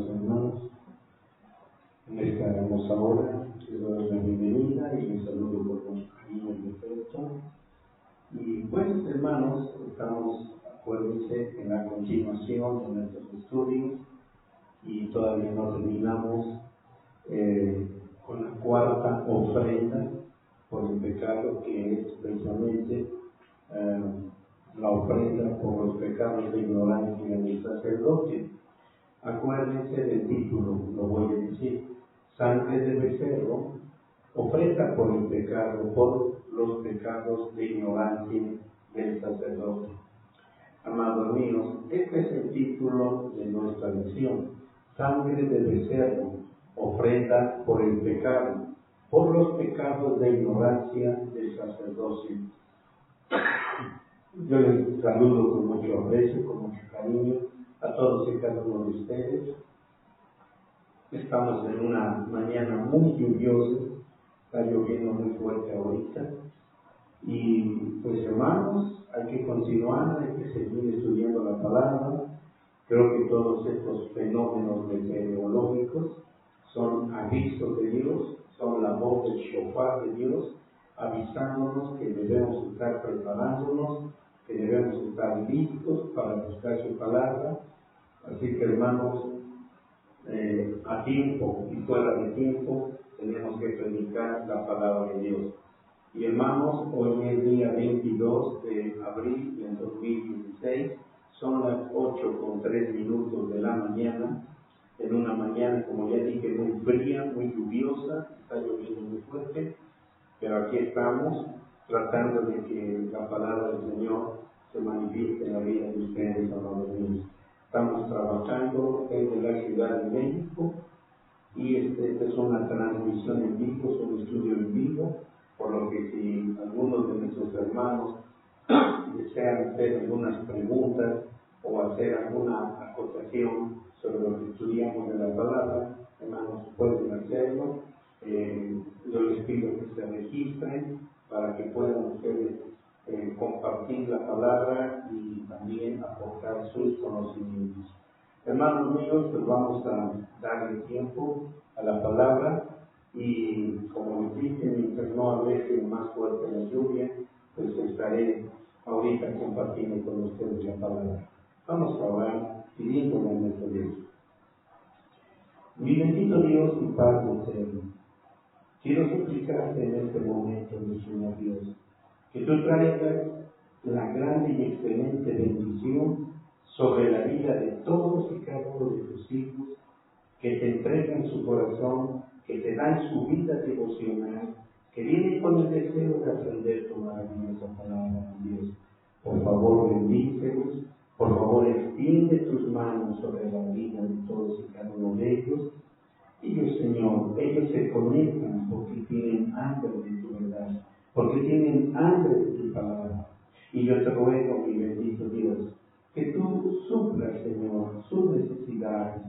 amados hermanos, en esta hermosa hora les doy la bienvenida y les saludo con mucho cariño y afecto. Y pues, hermanos, estamos, acuérdense, en la continuación de nuestros estudios y todavía no terminamos con la cuarta ofrenda por el pecado, que es precisamente la ofrenda por los pecados de ignorancia del sacerdote. Acuérdense del título, lo voy a decir: sangre de becerro, ofrenda por el pecado, por los pecados de ignorancia del sacerdote. Amados míos, este es el título de nuestra lección: sangre de becerro, ofrenda por el pecado, por los pecados de ignorancia del sacerdocio. Yo les saludo con mucho aprecio, con mucho cariño a todos y cada uno de ustedes. Estamos en una mañana muy lluviosa, está lloviendo muy fuerte ahorita. Y pues, hermanos, hay que continuar, hay que seguir estudiando la palabra. Creo que todos estos fenómenos meteorológicos son avisos de Dios, son la voz del shofar de Dios, avisándonos que debemos estar preparándonos, que debemos estar listos para buscar su palabra. Así que, hermanos, a tiempo y fuera de tiempo tenemos que predicar la palabra de Dios. Y, hermanos, hoy es día 22 de abril del 2016, son las 8:03 de la mañana, en una mañana, como ya dije, muy fría, muy lluviosa, está lloviendo muy fuerte, pero aquí estamos tratando de que la palabra del Señor se manifieste en la vida de ustedes, amados míos. Estamos trabajando en la Ciudad de México y esta es una transmisión en vivo, es un estudio en vivo, por lo que si algunos de nuestros hermanos desean hacer algunas preguntas o hacer alguna acotación sobre lo que estudiamos de la palabra, hermanos, pueden hacerlo. Yo les pido que se registren para que puedan ustedes compartir la palabra y también aportar sus conocimientos. Hermanos míos, pues vamos a darle tiempo a la palabra y, como les dije, mientras no avece más fuerte la lluvia, pues estaré ahorita compartiendo con ustedes la palabra. Vamos a orar pidiéndole a nuestro Dios. Mi bendito Dios y Padre eterno, quiero suplicarte en este momento, mi Señor Dios, que tú traigas la grande y excelente bendición sobre la vida de todos y cada uno de tus hijos, que te entregan su corazón, que te dan su vida devocional, que vienen con el deseo de aprender tu maravillosa palabra, Dios. Por favor, bendícelos, por favor, extiende tus manos sobre la vida de todos y cada uno de ellos. Ellos, Señor, ellos se conectan porque tienen hambre de tu verdad, porque tienen hambre de tu palabra. Y yo te ruego, mi bendito Dios, que tú suplas, Señor, sus necesidades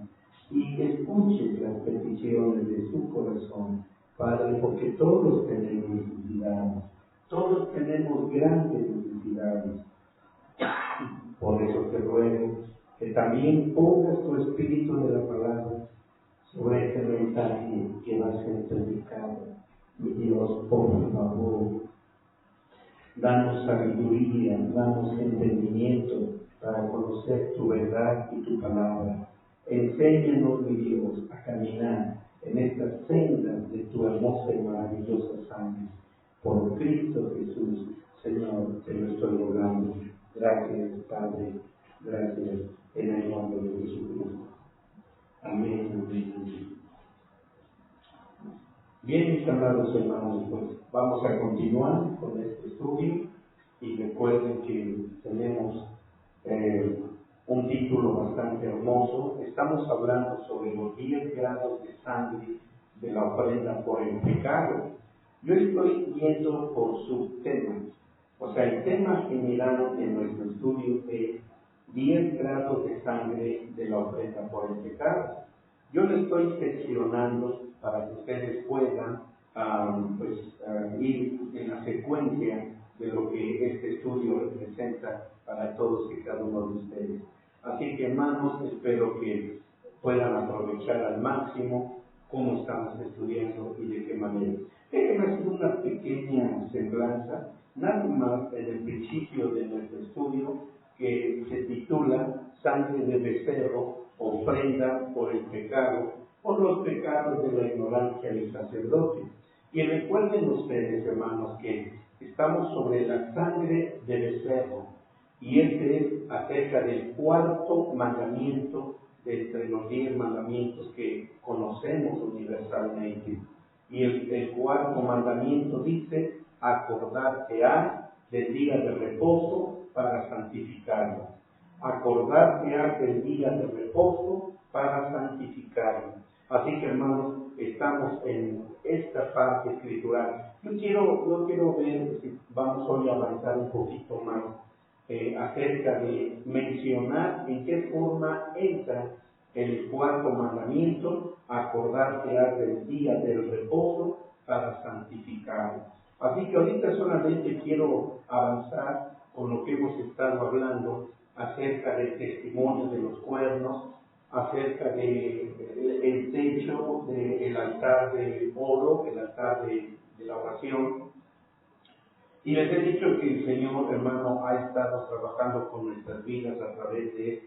y escuches las peticiones de su corazón, Padre, porque todos tenemos necesidades, todos tenemos grandes necesidades. Por eso te ruego que también pongas tu espíritu de la palabra sobre este mensaje que va a ser predicado. Mi Dios, por favor, danos sabiduría, danos entendimiento para conocer tu verdad y tu palabra. Enséñanos, mi Dios, a caminar en estas sendas de tu hermosa y maravillosa sangre. Por Cristo Jesús, Señor, te lo estoy rogando. Gracias, Padre. Gracias, en el nombre de Jesucristo. Amén. Bien, mis amados hermanos, pues vamos a continuar con este estudio y recuerden que tenemos un título bastante hermoso. Estamos hablando sobre los 10 grados de sangre de la ofrenda por el pecado. Yo estoy yendo por subtemas, o sea, el tema general de nuestro estudio es 10 grados de sangre de la ofrenda por el pecado. Yo lo estoy seccionando para que ustedes puedan ir en la secuencia de lo que este estudio representa para todos y cada uno de ustedes. Así que, hermanos, espero que puedan aprovechar al máximo cómo estamos estudiando y de qué manera. Déjenme hacer una pequeña semblanza, nada más en el principio de nuestro estudio, que se titula Sangre de becerro, ofrenda por el pecado, por los pecados de la ignorancia del sacerdote. Y recuerden ustedes, hermanos, que estamos sobre la sangre de becerro, y este es acerca del cuarto mandamiento de entre los 10 mandamientos que conocemos universalmente. Y el cuarto mandamiento dice: acordarte has del día de reposo para santificarlo. Acordarte has del día de reposo para santificarlo. Así que, hermanos, estamos en esta parte escritural. Yo quiero ver si vamos hoy a avanzar un poquito más acerca de mencionar en qué forma entra el cuarto mandamiento: acordarte has del día del reposo para santificarlo. Así que ahorita solamente quiero avanzar con lo que hemos estado hablando acerca del testimonio de los cuernos, acerca del techo del altar de oro, el altar de la oración. Y les he dicho que el Señor, hermano, ha estado trabajando con nuestras vidas a través de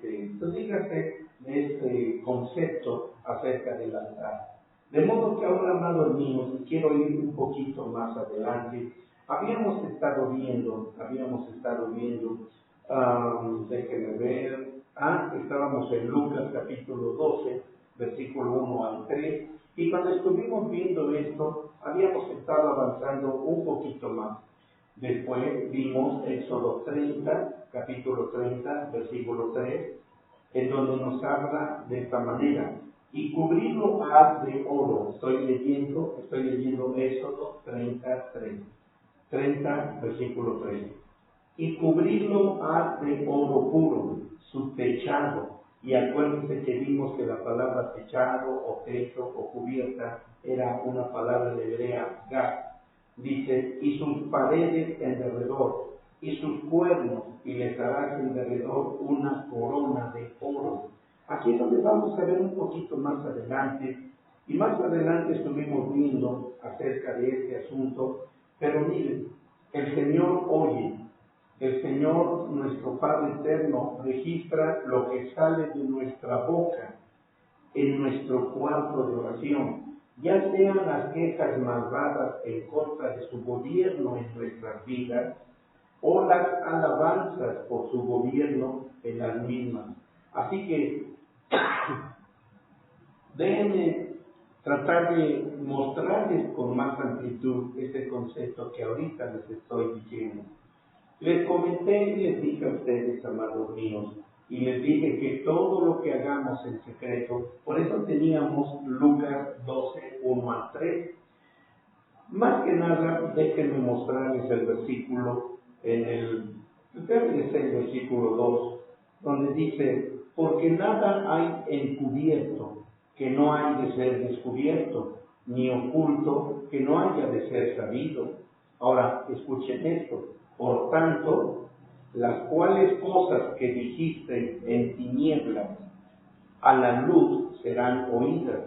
este concepto acerca del altar. De modo que ahora, amados míos, quiero ir un poquito más adelante. Habíamos estado viendo, déjenme ver, estábamos en Lucas capítulo 12, versículo 1 al 3, y cuando estuvimos viendo esto, habíamos estado avanzando un poquito más. Después vimos Éxodo 30, capítulo 30, versículo 3, en donde nos habla de esta manera: y cubrirlo has de oro. Estoy leyendo Éxodo 30, versículo 3. Y cubrirlo has de oro puro, su techado. Y acuérdense que vimos que la palabra techado o techo o cubierta era una palabra de hebrea, gas. Dice: y sus paredes en derredor, y sus cuernos, y les harás en derredor una corona de oro. Aquí es donde vamos a ver un poquito más adelante, y más adelante estuvimos viendo acerca de este asunto. Pero miren, el Señor oye, el Señor, nuestro Padre eterno, registra lo que sale de nuestra boca en nuestro cuarto de oración, ya sean las quejas malvadas en contra de su gobierno en nuestras vidas, o las alabanzas por su gobierno en las mismas. Así que déjenme tratar de mostrarles con más amplitud este concepto que ahorita les estoy diciendo. Les comenté y les dije a ustedes, amados míos, y les dije que todo lo que hagamos en secreto, por eso teníamos Lucas 12, 1 al 3. Más que nada, déjenme mostrarles el versículo, el versículo 2, donde dice: porque nada hay encubierto que no hay de ser descubierto, ni oculto que no haya de ser sabido. Ahora, escuchen esto: por tanto, las cuales cosas que dijiste en tinieblas, a la luz serán oídas,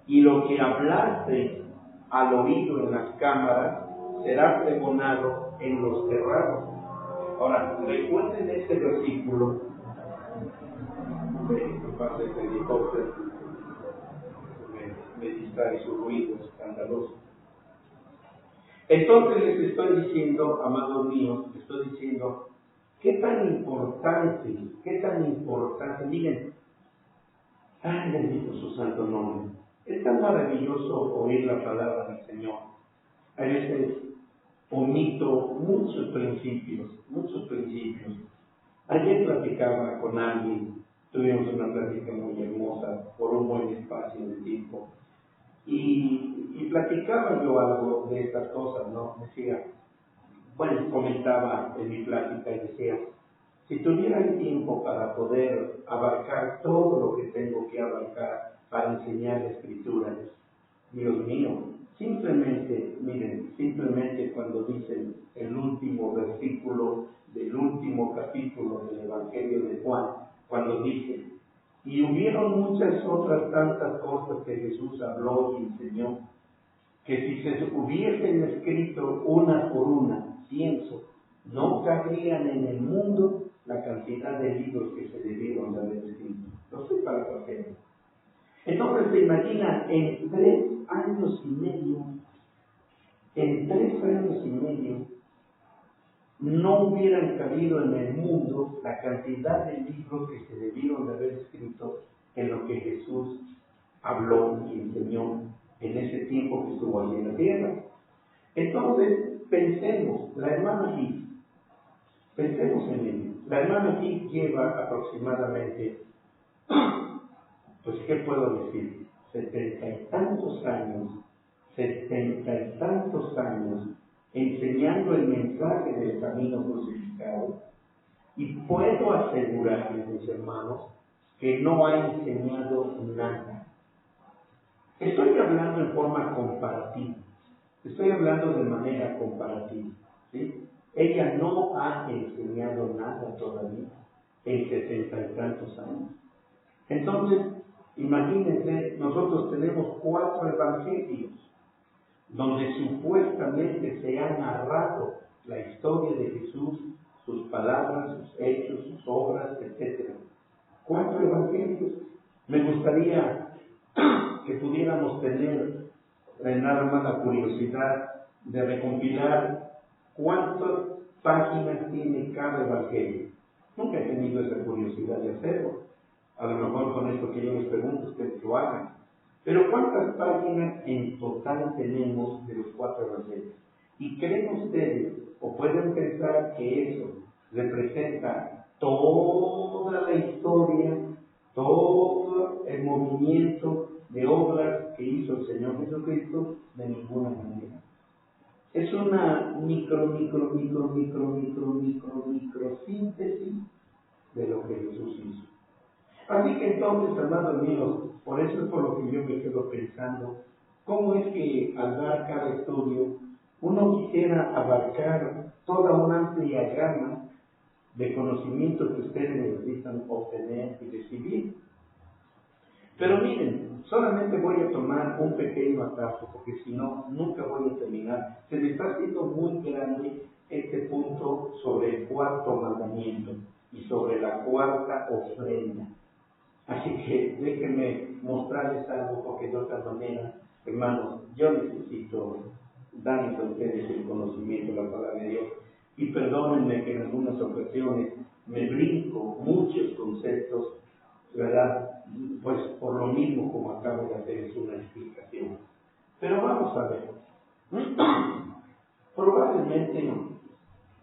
y lo que hablaste al oído en las cámaras será pregonado en los terrados. Ahora, recuerden este versículo de parte de helicóptero, me distrae su ruido escandaloso. Entonces les estoy diciendo, amados míos, qué tan importante, miren, ay, bendito su santo nombre. Es tan maravilloso oír la palabra del Señor. A veces omito muchos principios. Ayer platicaba con alguien, tuvimos una plática muy hermosa por un buen espacio de tiempo. Y platicaba yo algo de estas cosas, ¿no? Comentaba en mi plática y decía: si tuviera el tiempo para poder abarcar todo lo que tengo que abarcar para enseñar la Escritura, Dios mío, simplemente cuando dicen el último versículo del último capítulo del Evangelio de Juan, cuando dice: Y hubieron muchas otras tantas cosas que Jesús habló y enseñó, que si se hubiesen escrito una por una, pienso, no cabrían en el mundo la cantidad de libros que se debieron de haber escrito. No sé para qué. Entonces se imagina, en 3 años y medio, no hubieran cabido en el mundo la cantidad de libros que se debieron de haber escrito en lo que Jesús habló y enseñó en ese tiempo que estuvo allí en la tierra. Entonces, pensemos, la hermana Gil, pensemos en ello. La hermana Gil lleva aproximadamente, pues, ¿qué puedo decir? 70 y tantos años enseñando el mensaje del camino crucificado. Y puedo asegurarles, mis hermanos, que no ha enseñado nada. Estoy hablando en forma comparativa. Estoy hablando de manera comparativa. ¿Sí? Ella no ha enseñado nada todavía en 70 y tantos años. Entonces, imagínense, nosotros tenemos 4 evangelios donde supuestamente se ha narrado la historia de Jesús, sus palabras, sus hechos, sus obras, etc. 4 evangelios. Me gustaría que pudiéramos tener nada más la curiosidad de recompilar cuántas páginas tiene cada evangelio. Nunca he tenido esa curiosidad de hacerlo. A lo mejor con esto que yo les pregunto, ustedes lo hagan. Pero ¿cuántas páginas en total tenemos de los 4 evangelios? ¿Y creen ustedes, o pueden pensar que eso representa toda la historia, todo el movimiento de obras que hizo el Señor Jesucristo? De ninguna manera. Es una microsíntesis de lo que Jesús hizo. Así que entonces, hermanos míos, por eso es por lo que yo me quedo pensando, cómo es que al dar cada estudio, uno quisiera abarcar toda una amplia gama de conocimientos que ustedes necesitan obtener y recibir. Pero miren, solamente voy a tomar un pequeño atajo, porque si no, nunca voy a terminar. Se me está haciendo muy grande este punto sobre el 4.º mandamiento y sobre la 4ª ofrenda. Así que déjenme mostrarles algo, porque de otra manera, hermanos, yo necesito darles a ustedes el conocimiento de la palabra de Dios. Y perdónenme que en algunas ocasiones me brinco muchos conceptos, ¿verdad? Pues por lo mismo como acabo de hacer es una explicación. Pero vamos a ver. Probablemente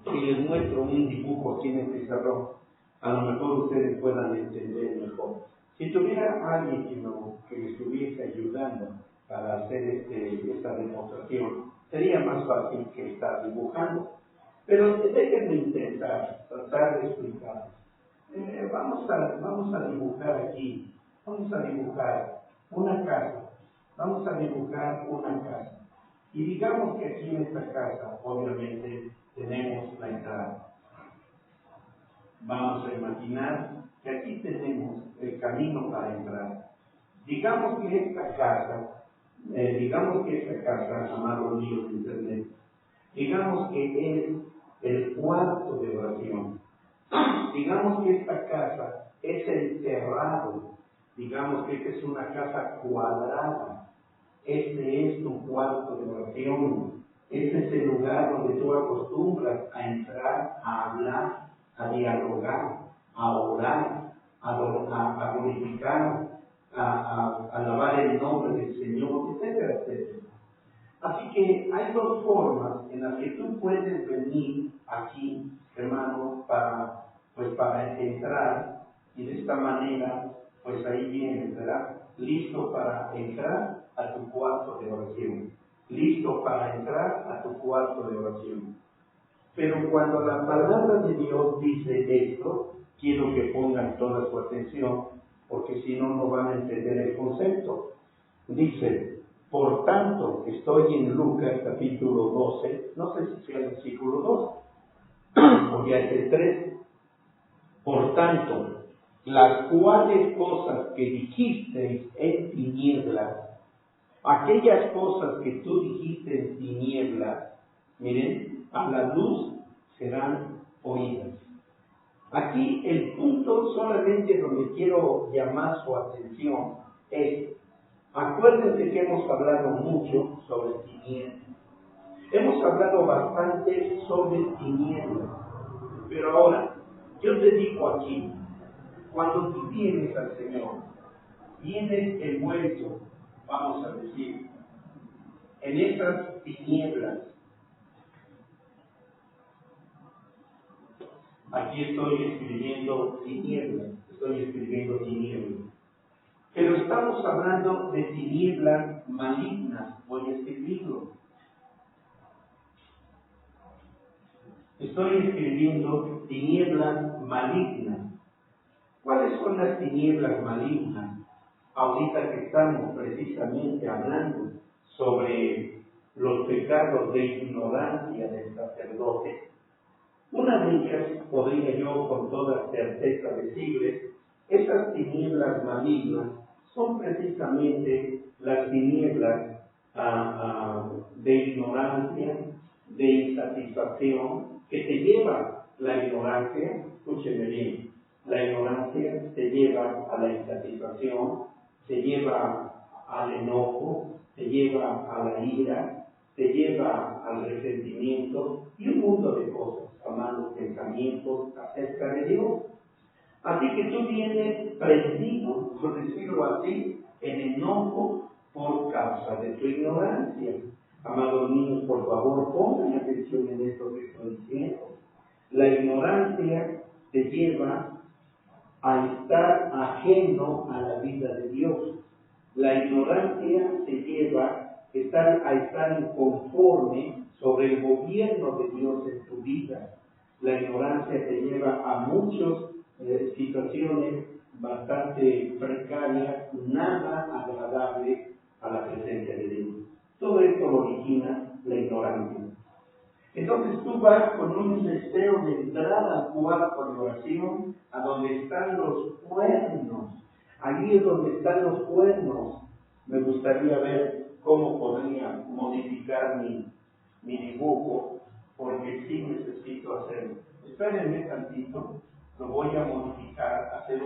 si les muestro un dibujo aquí en el pizarrón, a lo mejor ustedes puedan entender mejor. Si tuviera alguien que me estuviese ayudando para hacer esta demostración, sería más fácil que estar dibujando. Pero déjenme intentar, tratar de explicar. Vamos a dibujar aquí, vamos a dibujar una casa, Y digamos que aquí en esta casa, obviamente, tenemos la entrada. Vamos a imaginar que aquí tenemos el camino para entrar. Digamos que esta casa, amados míos de internet, digamos que es el cuarto de oración. Digamos que esta casa es el terrado. Digamos que esta es una casa cuadrada. Este es tu cuarto de oración. Este es el lugar donde tú acostumbras a entrar, a hablar, a dialogar, a orar, a glorificar, a alabar el nombre del Señor, etcétera, etcétera. Así que hay 2 formas en las que tú puedes venir aquí, hermano, para entrar, y de esta manera, pues ahí vienes, ¿verdad? Listo para entrar a tu cuarto de oración. Listo para entrar a tu cuarto de oración. Pero cuando la palabra de Dios dice esto, quiero que pongan toda su atención, porque si no, no van a entender el concepto. Dice, por tanto, estoy en Lucas capítulo 12, no sé si sea el versículo 2, o ya es el 3. Por tanto, las cuales cosas que dijisteis en tinieblas, aquellas cosas que tú dijiste en tinieblas, miren, a la luz serán oídas. Aquí el punto solamente donde quiero llamar su atención es, acuérdense que hemos hablado mucho sobre tinieblas. Hemos hablado bastante sobre tinieblas, pero ahora, yo te digo aquí, cuando tú vienes al Señor, vienes envuelto, vamos a decir, en esas tinieblas. Aquí estoy escribiendo tinieblas, pero estamos hablando de tinieblas malignas, voy a escribirlo. Estoy escribiendo tinieblas malignas. ¿Cuáles son las tinieblas malignas? Ahorita que estamos precisamente hablando sobre los pecados de ignorancia del sacerdote, una de ellas, podría yo con toda certeza decirles, esas tinieblas malignas son precisamente las tinieblas de ignorancia, de insatisfacción, que te lleva la ignorancia, escúcheme bien, la ignorancia te lleva a la insatisfacción, te lleva al enojo, te lleva a la ira, te lleva al resentimiento y un mundo de cosas, a malos pensamientos acerca de Dios. Así que tú vienes prendido, por decirlo así, en enojo por causa de tu ignorancia. Amados niños, por favor, pongan atención en esto que estoy diciendo. La ignorancia te lleva a estar ajeno a la vida de Dios. La ignorancia te lleva a estar inconforme sobre el gobierno de Dios en tu vida. La ignorancia te lleva a muchas situaciones bastante precarias, nada agradables a la presencia de Dios. Todo esto lo origina la ignorancia. Entonces tú vas con un deseo de entrar al cuarto de oración, a donde están los cuernos. Allí es donde están los cuernos. Me gustaría ver cómo podría modificar mi dibujo, porque sí necesito hacerlo. Espérenme tantito, lo voy a modificar, hacer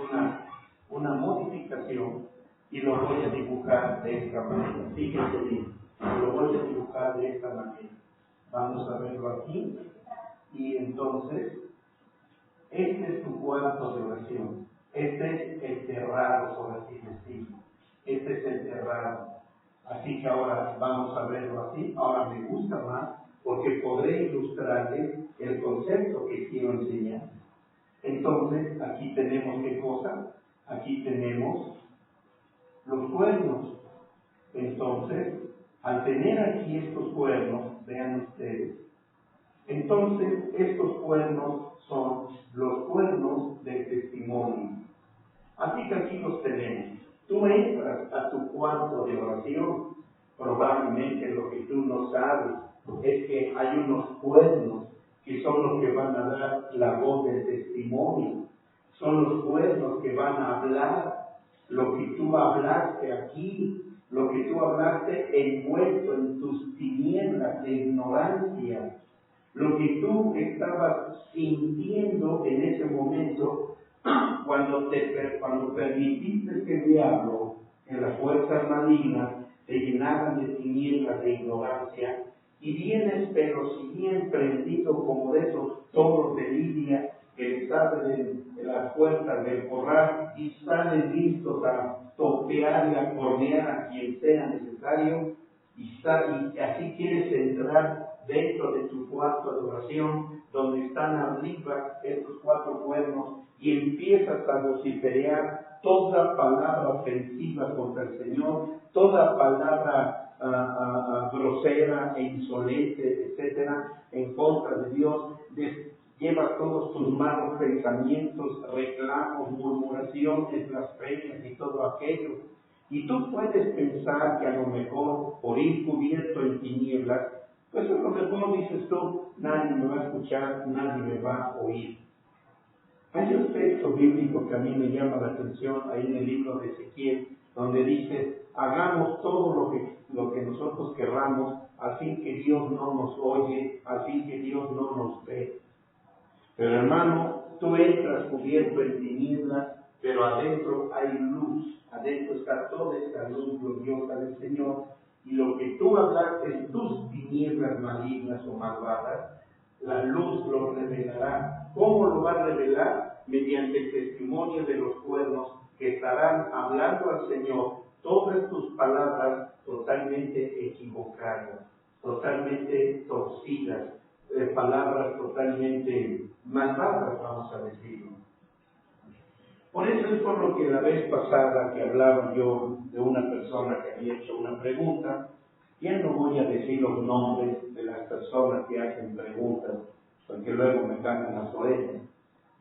una modificación y lo voy a dibujar de esta manera. Fíjense bien, lo voy a dibujar de esta manera. Vamos a verlo aquí. Y entonces, este es tu cuarto de oración. Este es el terrado, por así decirlo. Este es el terrado. Así que ahora vamos a verlo así. Ahora me gusta más porque podré ilustrarles el concepto que quiero enseñar. Entonces, aquí tenemos ¿qué cosa? Aquí tenemos los cuernos. Entonces, al tener aquí estos cuernos, vean ustedes, entonces estos cuernos son los cuernos del testimonio. Así que aquí los tenemos. Tú entras a tu cuarto de oración, probablemente lo que tú no sabes es que hay unos cuernos que son los que van a dar la voz del testimonio. Son los cuernos que van a hablar lo que tú hablaste aquí, lo que tú hablaste envuelto en tus tinieblas de ignorancia, lo que tú estabas sintiendo en ese momento cuando permitiste que el diablo, en las fuerzas malignas, te llenaran de tinieblas de ignorancia, y vienes pero si bien prendido como de esos toros de lidia que les abren las puertas del corral y salen listos a topear y a cornear a quien sea necesario, y así quieres entrar dentro de tu cuarto de oración, donde están arriba estos cuatro cuernos, y empiezas a vociferar toda palabra ofensiva contra el Señor, toda palabra grosera e insolente, etcétera, en contra de Dios. Llevas todos tus malos pensamientos, reclamos, murmuraciones, blasfemias y todo aquello. Y tú puedes pensar que a lo mejor, por ir cubierto en tinieblas, pues a lo mejor dices tú, nadie me va a escuchar, nadie me va a oír. Hay un texto bíblico que a mí me llama la atención ahí en el libro de Ezequiel, donde dice, hagamos todo lo que nosotros querramos, al fin que Dios no nos oye, al fin que Dios no nos ve. Pero hermano, tú entras cubierto en tinieblas, pero adentro hay luz, adentro está toda esa luz gloriosa del Señor, y lo que tú hablaste en tus tinieblas malignas o malvadas, la luz lo revelará. ¿Cómo lo va a revelar? Mediante el testimonio de los cuernos que estarán hablando al Señor todas tus palabras totalmente equivocadas, totalmente torcidas, palabras totalmente malvadas, vamos a decirlo. Por eso es por lo que la vez pasada que hablaba yo de una persona que había hecho una pregunta, ya no voy a decir los nombres de las personas que hacen preguntas, porque luego me cambian las orejas.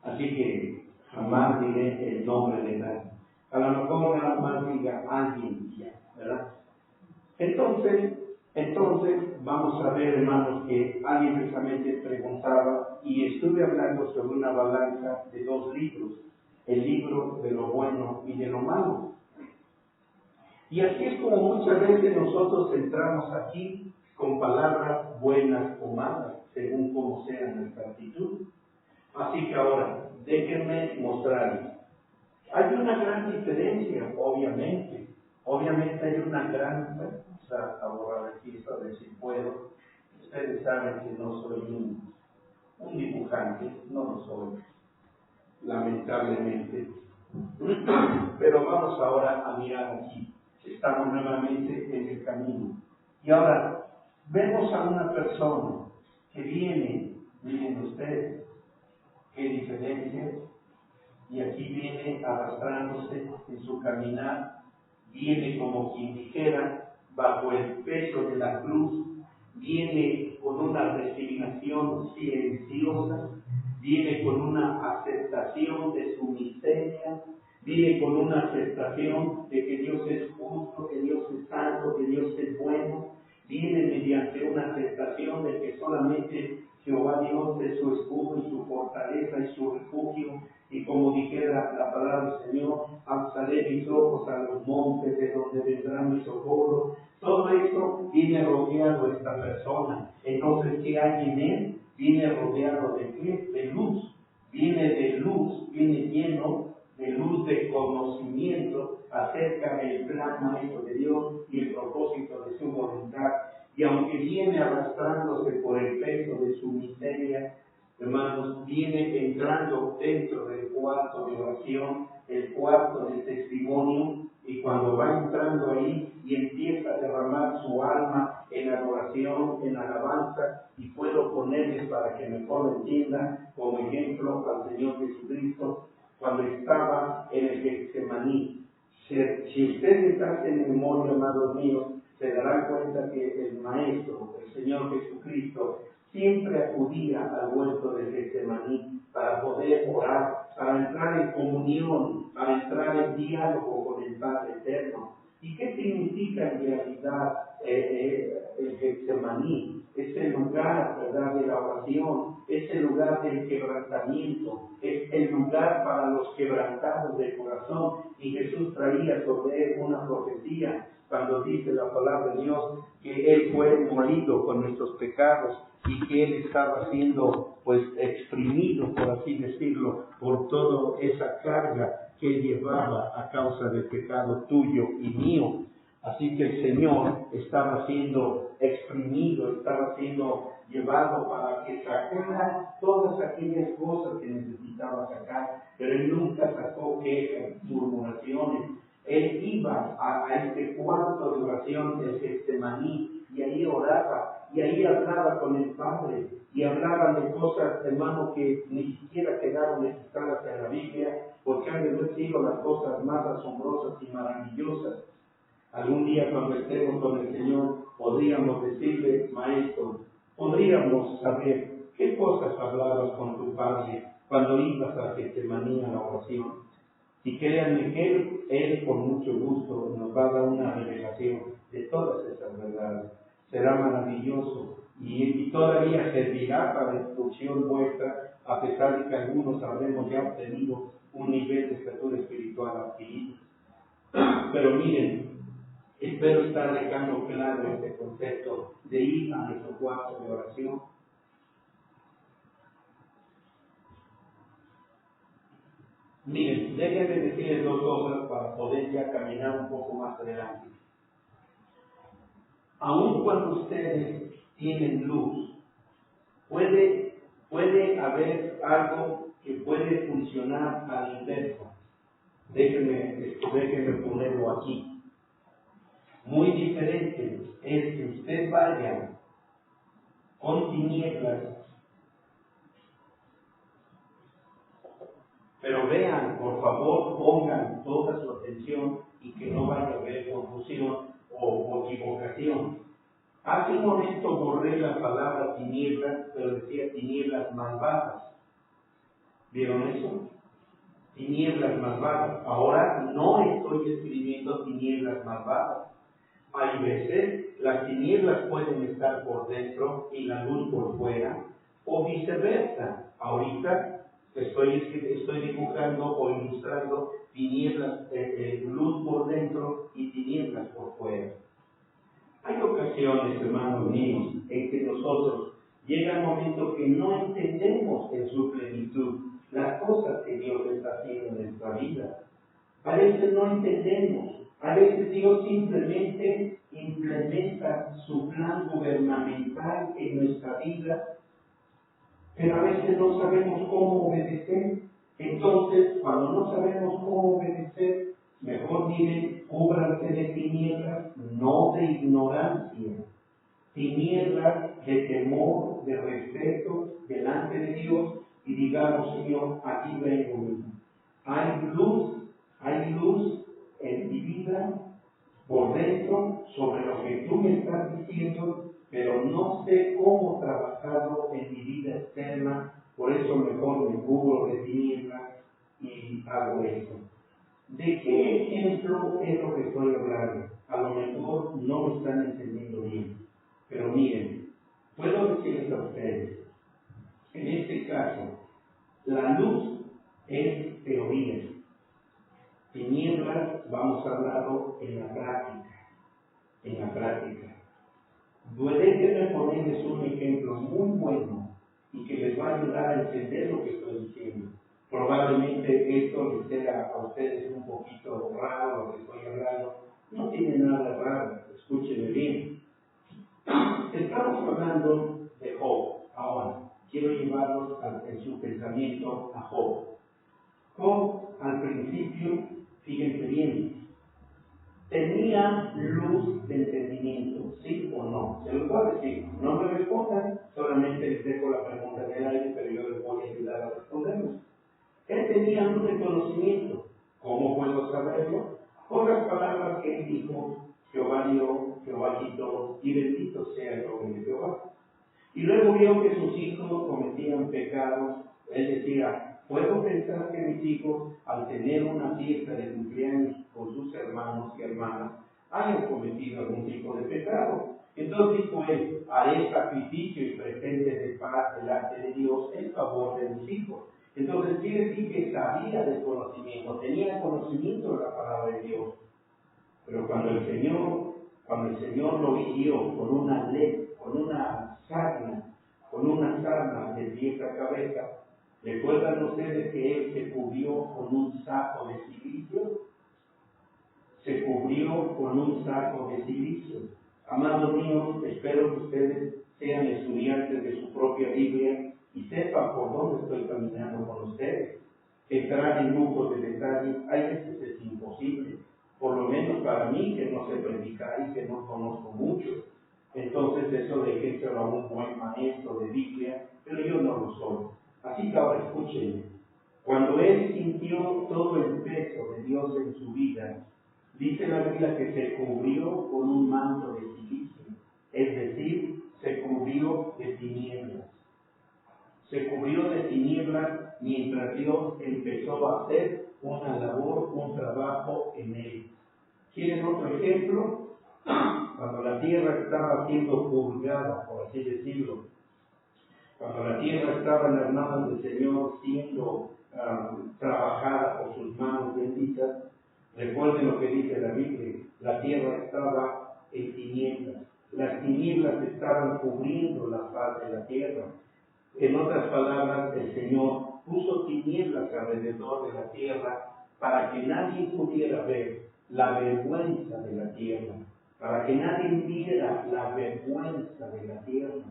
Así que jamás diré el nombre de nadie. A lo mejor nada más diga alguien ya, ¿verdad? Entonces, vamos a ver, hermanos, que alguien precisamente preguntaba, y estuve hablando sobre una balanza de 2 libros, el libro de lo bueno y de lo malo. Y así es como muchas veces nosotros entramos aquí con palabras buenas o malas, según como sea nuestra actitud. Así que ahora, déjenme mostrarles. Hay una gran diferencia, obviamente. Obviamente hay una gran... Vamos a borrar aquí, a ver si puedo. Ustedes saben que no soy un dibujante, no lo soy, lamentablemente. Pero vamos ahora a mirar aquí. Estamos nuevamente en el camino. Y ahora, vemos a una persona que viene, miren ustedes, qué diferencia, y aquí viene arrastrándose en su caminar, viene como quien dijera, bajo el peso de la cruz, viene con una resignación silenciosa, viene con una aceptación de su miseria, viene con una aceptación de que Dios es justo, que Dios es santo, que Dios es bueno, viene mediante una aceptación de que solamente Jehová Dios es su escudo y su fortaleza y su refugio, y como dijera la palabra del Señor, alzaré mis ojos a los montes de donde vendrá mi socorro. Todo esto viene rodeado de esta persona. Entonces, ¿qué hay en él? Viene rodeado de qué? De luz. Viene de luz, viene lleno de luz de conocimiento acerca del plan maestro de Dios y el propósito de su voluntad. Y aunque viene arrastrándose por el peso de su miseria, hermanos, viene entrando dentro del cuarto de oración, el cuarto de testimonio, y cuando va entrando ahí y empieza a derramar su alma en adoración, en alabanza, y puedo ponerles para que mejor lo entiendan como ejemplo al Señor Jesucristo cuando estaba en el Getsemaní. Si ustedes hacen memoria, amados míos, se darán cuenta que el Maestro, el Señor Jesucristo, siempre acudía al huerto de Getsemaní para poder orar, para entrar en comunión, para entrar en diálogo con el Padre Eterno. ¿Y qué significa en realidad el Getsemaní? Es el lugar, ¿verdad?, de la oración, es el lugar del quebrantamiento, es el lugar para los quebrantados de corazón. Y Jesús traía sobre él una profecía cuando dice la palabra de Dios que Él fue molido con nuestros pecados y que Él estaba siendo exprimido, por así decirlo, por toda esa carga que Él llevaba a causa del pecado tuyo y mío. Así que el Señor estaba siendo exprimido, estaba siendo llevado para que sacara todas aquellas cosas que necesitaba sacar, pero Él nunca sacó quejas, murmuraciones. Él iba a este cuarto de oración del Getsemaní y ahí oraba, y ahí hablaba con el Padre, y hablaba de cosas, hermano, que ni siquiera quedaron registradas en la Biblia, porque han de haber sido las cosas más asombrosas y maravillosas. Algún día cuando estemos con el Señor, podríamos decirle, Maestro, podríamos saber qué cosas hablabas con tu Padre cuando ibas a Getsemaní a la oración. Y créanme que Él con mucho gusto nos va a dar una revelación de todas esas verdades. Será maravilloso y todavía servirá para instrucción vuestra, a pesar de que algunos habremos ya obtenido un nivel de estatura espiritual adquirido. Pero miren, espero estar dejando claro este concepto de ir a nuestro cuarto de oración. Miren, déjenme decirles dos cosas para poder ya caminar un poco más adelante. Aun cuando ustedes tienen luz, puede haber algo que puede funcionar al inverso. Déjenme ponerlo aquí. Muy diferente es que usted vaya con tinieblas, pero vean, por favor, pongan toda su atención y que no vaya a haber confusión o equivocación. Hace un momento borré la palabra tinieblas, pero decía tinieblas malvadas. ¿Vieron eso? Tinieblas malvadas. Ahora no estoy escribiendo tinieblas malvadas. Hay veces las tinieblas pueden estar por dentro y la luz por fuera, o viceversa. Ahorita estoy dibujando o ilustrando tinieblas, luz por dentro y tinieblas por fuera. Hay ocasiones, hermanos míos, en que nosotros llega el momento que no entendemos en su plenitud las cosas que Dios está haciendo en nuestra vida. A veces no entendemos. A veces Dios simplemente implementa su plan gubernamental en nuestra vida, pero a veces no sabemos cómo obedecer. Entonces, cuando no sabemos cómo obedecer, mejor miren, cúbranse de tinieblas, no de ignorancia, tinieblas de temor, de respeto delante de Dios, y digamos, Señor, aquí vengo. Hay luz en mi vida, por dentro, sobre lo que tú me estás diciendo, pero no sé cómo trabajarlo en mi vida externa, por eso mejor me cubro de tinieblas y hago esto. ¿De qué ejemplo es lo que estoy hablando? A lo mejor no me están entendiendo bien, pero miren, puedo decirles a ustedes, en este caso, la luz es teoría. Tinieblas, vamos a hablarlo en la práctica. Déjenme ponerles un ejemplo muy bueno y que les va a ayudar a entender lo que estoy diciendo. Probablemente esto les sea a ustedes un poquito raro lo que estoy hablando. No tiene nada raro, escúchenme bien. Estamos hablando de Job. Ahora, quiero llevarlos en su pensamiento a Job. Job, al principio, fíjense bien, tenía luz de entendimiento, ¿sí o no? Se los voy a decir, no me respondan, solamente les dejo la pregunta en el aire, pero yo les voy a ayudar a responderlos. Él tenía luz de conocimiento. ¿Cómo puedo saberlo? Por las palabras que él dijo, Jehová dio, Jehová quitó, y bendito sea el nombre de Jehová. Y luego vio que sus hijos cometían pecados. Él decía, puedo pensar que mis hijos, al tener una fiesta de cumpleaños con sus hermanos y hermanas, hayan cometido algún tipo de pecado. Entonces dijo él, haré sacrificio y presente de paz delante de Dios en favor de mis hijos. Entonces quiere decir que sabía del conocimiento, tenía conocimiento de la palabra de Dios. Pero cuando el Señor lo hirió con una ley, con una sarna de pies a cabeza, ¿recuerdan ustedes que él se cubrió con un saco de silicio? Se cubrió con un saco de silicio. Amados míos, espero que ustedes sean estudiantes de su propia Biblia y sepan por dónde estoy caminando con ustedes. Entrar en lujos de detalles hay veces es imposible, por lo menos para mí que no sé predicar y que no conozco mucho. Entonces eso déjenselo a un buen maestro de Biblia, pero yo no lo soy. Así que ahora escúchenme. Cuando él sintió todo el peso de Dios en su vida, dice la Biblia que se cubrió con un manto de silicio, es decir, se cubrió de tinieblas. Se cubrió de tinieblas mientras Dios empezó a hacer una labor, un trabajo en él. ¿Quieren otro ejemplo? Cuando la tierra estaba siendo purgada, por así decirlo, cuando la tierra estaba en las manos del Señor siendo trabajada por sus manos benditas, recuerden lo que dice la Biblia, la tierra estaba en tinieblas, las tinieblas estaban cubriendo la faz de la tierra. En otras palabras, el Señor puso tinieblas alrededor de la tierra para que nadie pudiera ver la vergüenza de la tierra, para que nadie viera la vergüenza de la tierra.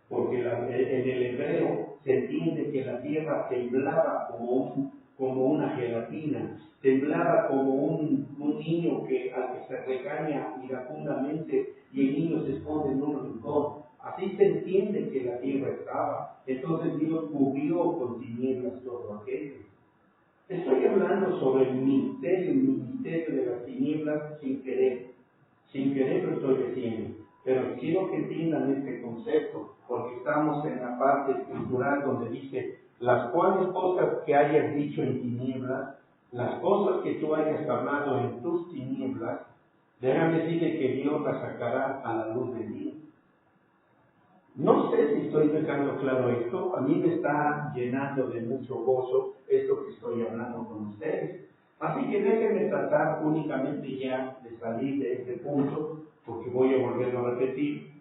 Porque en el hebreo se entiende que la tierra temblaba como una gelatina, temblaba como un niño al que se regaña iracundamente y el niño se esconde en un rincón. Así se entiende que la tierra estaba. Entonces Dios cubrió con tinieblas todo aquello. Estoy hablando sobre el ministerio de las tinieblas sin querer lo estoy diciendo. Pero quiero que entiendan este concepto, porque estamos en la parte escritural donde dice, las cuales cosas que hayas dicho en tinieblas, las cosas que tú hayas hablado en tus tinieblas, déjame decirte que Dios las sacará a la luz del día. No sé si estoy dejando claro esto, a mí me está llenando de mucho gozo esto que estoy hablando con ustedes. Así que déjenme tratar únicamente ya de salir de este punto, porque voy a volverlo a repetir,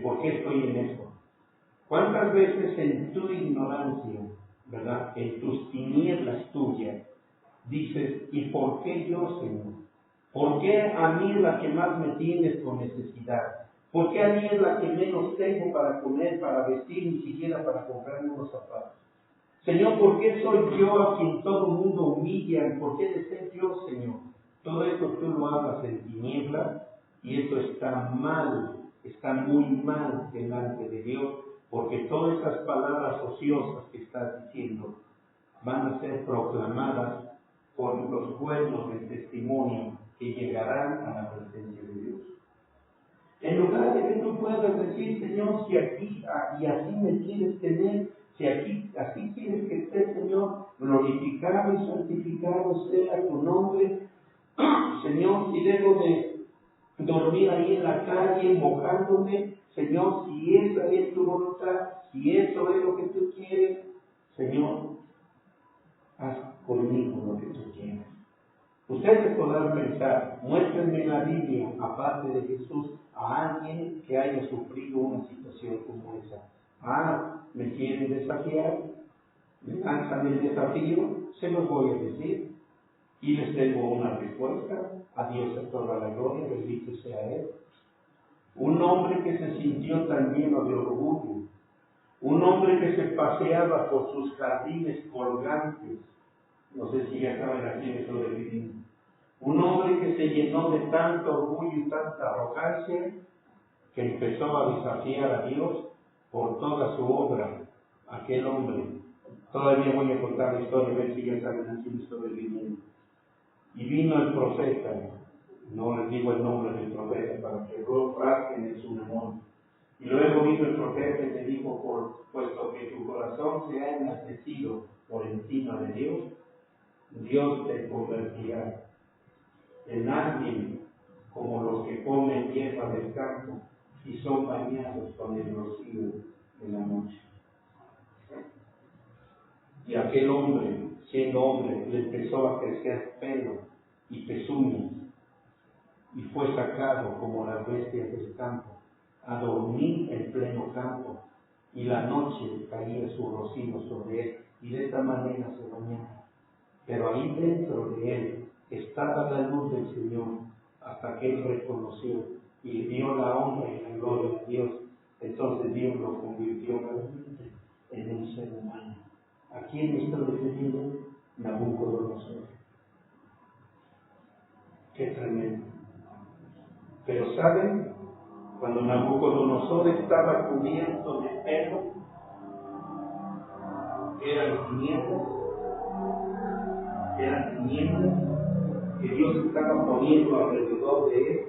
por qué estoy en esto. ¿Cuántas veces en tu ignorancia, verdad, en tus tinieblas tuyas, dices, ¿y por qué yo, Señor? ¿Por qué a mí es la que más me tienes con necesidad? ¿Por qué a mí es la que menos tengo para comer, para vestir, ni siquiera para comprarme unos zapatos? Señor, ¿por qué soy yo a quien todo el mundo humilla? ¿Por qué de ser yo, Señor? Todo esto tú lo hablas en tinieblas y esto está mal, está muy mal delante de Dios, porque todas esas palabras ociosas que estás diciendo van a ser proclamadas por los buenos del testimonio que llegarán a la presencia de Dios. En lugar de que tú puedas decir, Señor, si aquí y así me quieres tener, si aquí así quieres que esté, Señor, glorificado y santificado sea tu nombre. Señor, si debo de dormir ahí en la calle mojándome, Señor, si esa es tu voluntad, si eso es lo que tú quieres, Señor, haz conmigo lo que tú quieras. Ustedes podrán pensar, muéstrenme en la Biblia, aparte de Jesús, a alguien que haya sufrido una situación como esa. ¿Me quieren desafiar? ¿Me lanzan el desafío? Se los voy a decir. Y les tengo una respuesta. A Dios es toda la gloria, bendito sea Él. Un hombre que se sintió tan lleno de orgullo, un hombre que se paseaba por sus jardines colgantes, no sé si ya saben a quién estoy refiriendo. Un hombre que se llenó de tanto orgullo y tanta arrogancia que empezó a desafiar a Dios por toda su obra. Aquel hombre, todavía voy a contar la historia, a ver si ya saben a quién estoy refiriendo. Y vino el profeta, no les digo el nombre del profeta para que lo rasguen en su memoria. Y luego vino el profeta y le dijo, puesto que tu corazón se ha enaltecido por encima de Dios, Dios te convertirá en alguien como los que comen hierba del campo y son bañados con el rocío de la noche. Y aquel hombre, siendo hombre, le empezó a crecer pelo y pezuñas y fue sacado como las bestias del campo a dormir en pleno campo, y la noche caía su rocío sobre él y de esta manera se bañaba. Pero ahí dentro de él estaba la luz del Señor, hasta que él reconoció y dio la honra y la gloria a Dios. Entonces Dios lo convirtió realmente en un ser humano. ¿A quién me estoy refiriendo? Nabucodonosor. Qué tremendo. Pero ¿saben? Cuando Nabucodonosor estaba cubierto de pelo, eran tinieblas que Dios estaba poniendo alrededor de él,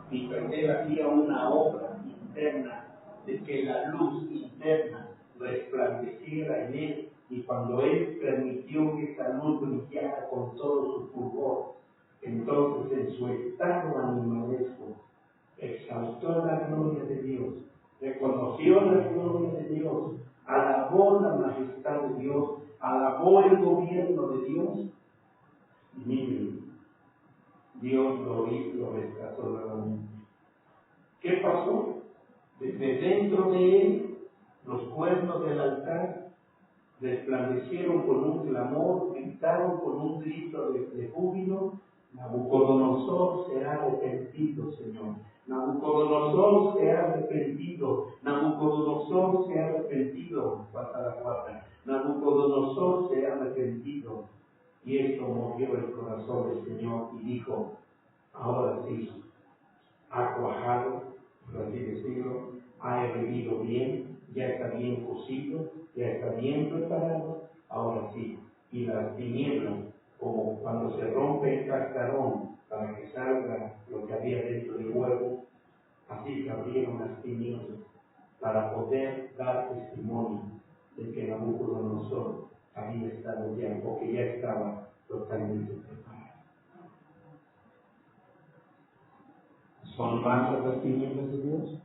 mientras él hacía una obra interna de que la luz interna resplandeciera en él, y cuando él permitió que esa luz brillara con todo su fulgor, Entonces, en su estado animalesco, exaltó la gloria de Dios, reconoció la gloria de Dios, alabó la majestad de Dios, alabó el gobierno de Dios. Y miren, Dios lo rescató nuevamente. ¿Qué pasó? Desde dentro de él, los cuernos del altar resplandecieron con un clamor, gritaron con un grito de júbilo: Nabucodonosor se ha arrepentido, Señor. Nabucodonosor se ha arrepentido. Nabucodonosor se ha arrepentido. Pasa la cuarta. Nabucodonosor se ha arrepentido. Y esto movió el corazón del Señor y dijo: ahora sí, ha cuajado, por así decirlo, ha hervido bien, ya está bien cocido, ya está bien preparado, ahora sí. Y las tinieblas, como cuando se rompe el cascarón para que salga lo que había dentro del huevo, así se abrieron las tinieblas para poder dar testimonio de que Nabucodonosor había estado ya, o que ya estaba totalmente preparado. ¿Son malas las tinieblas de Dios?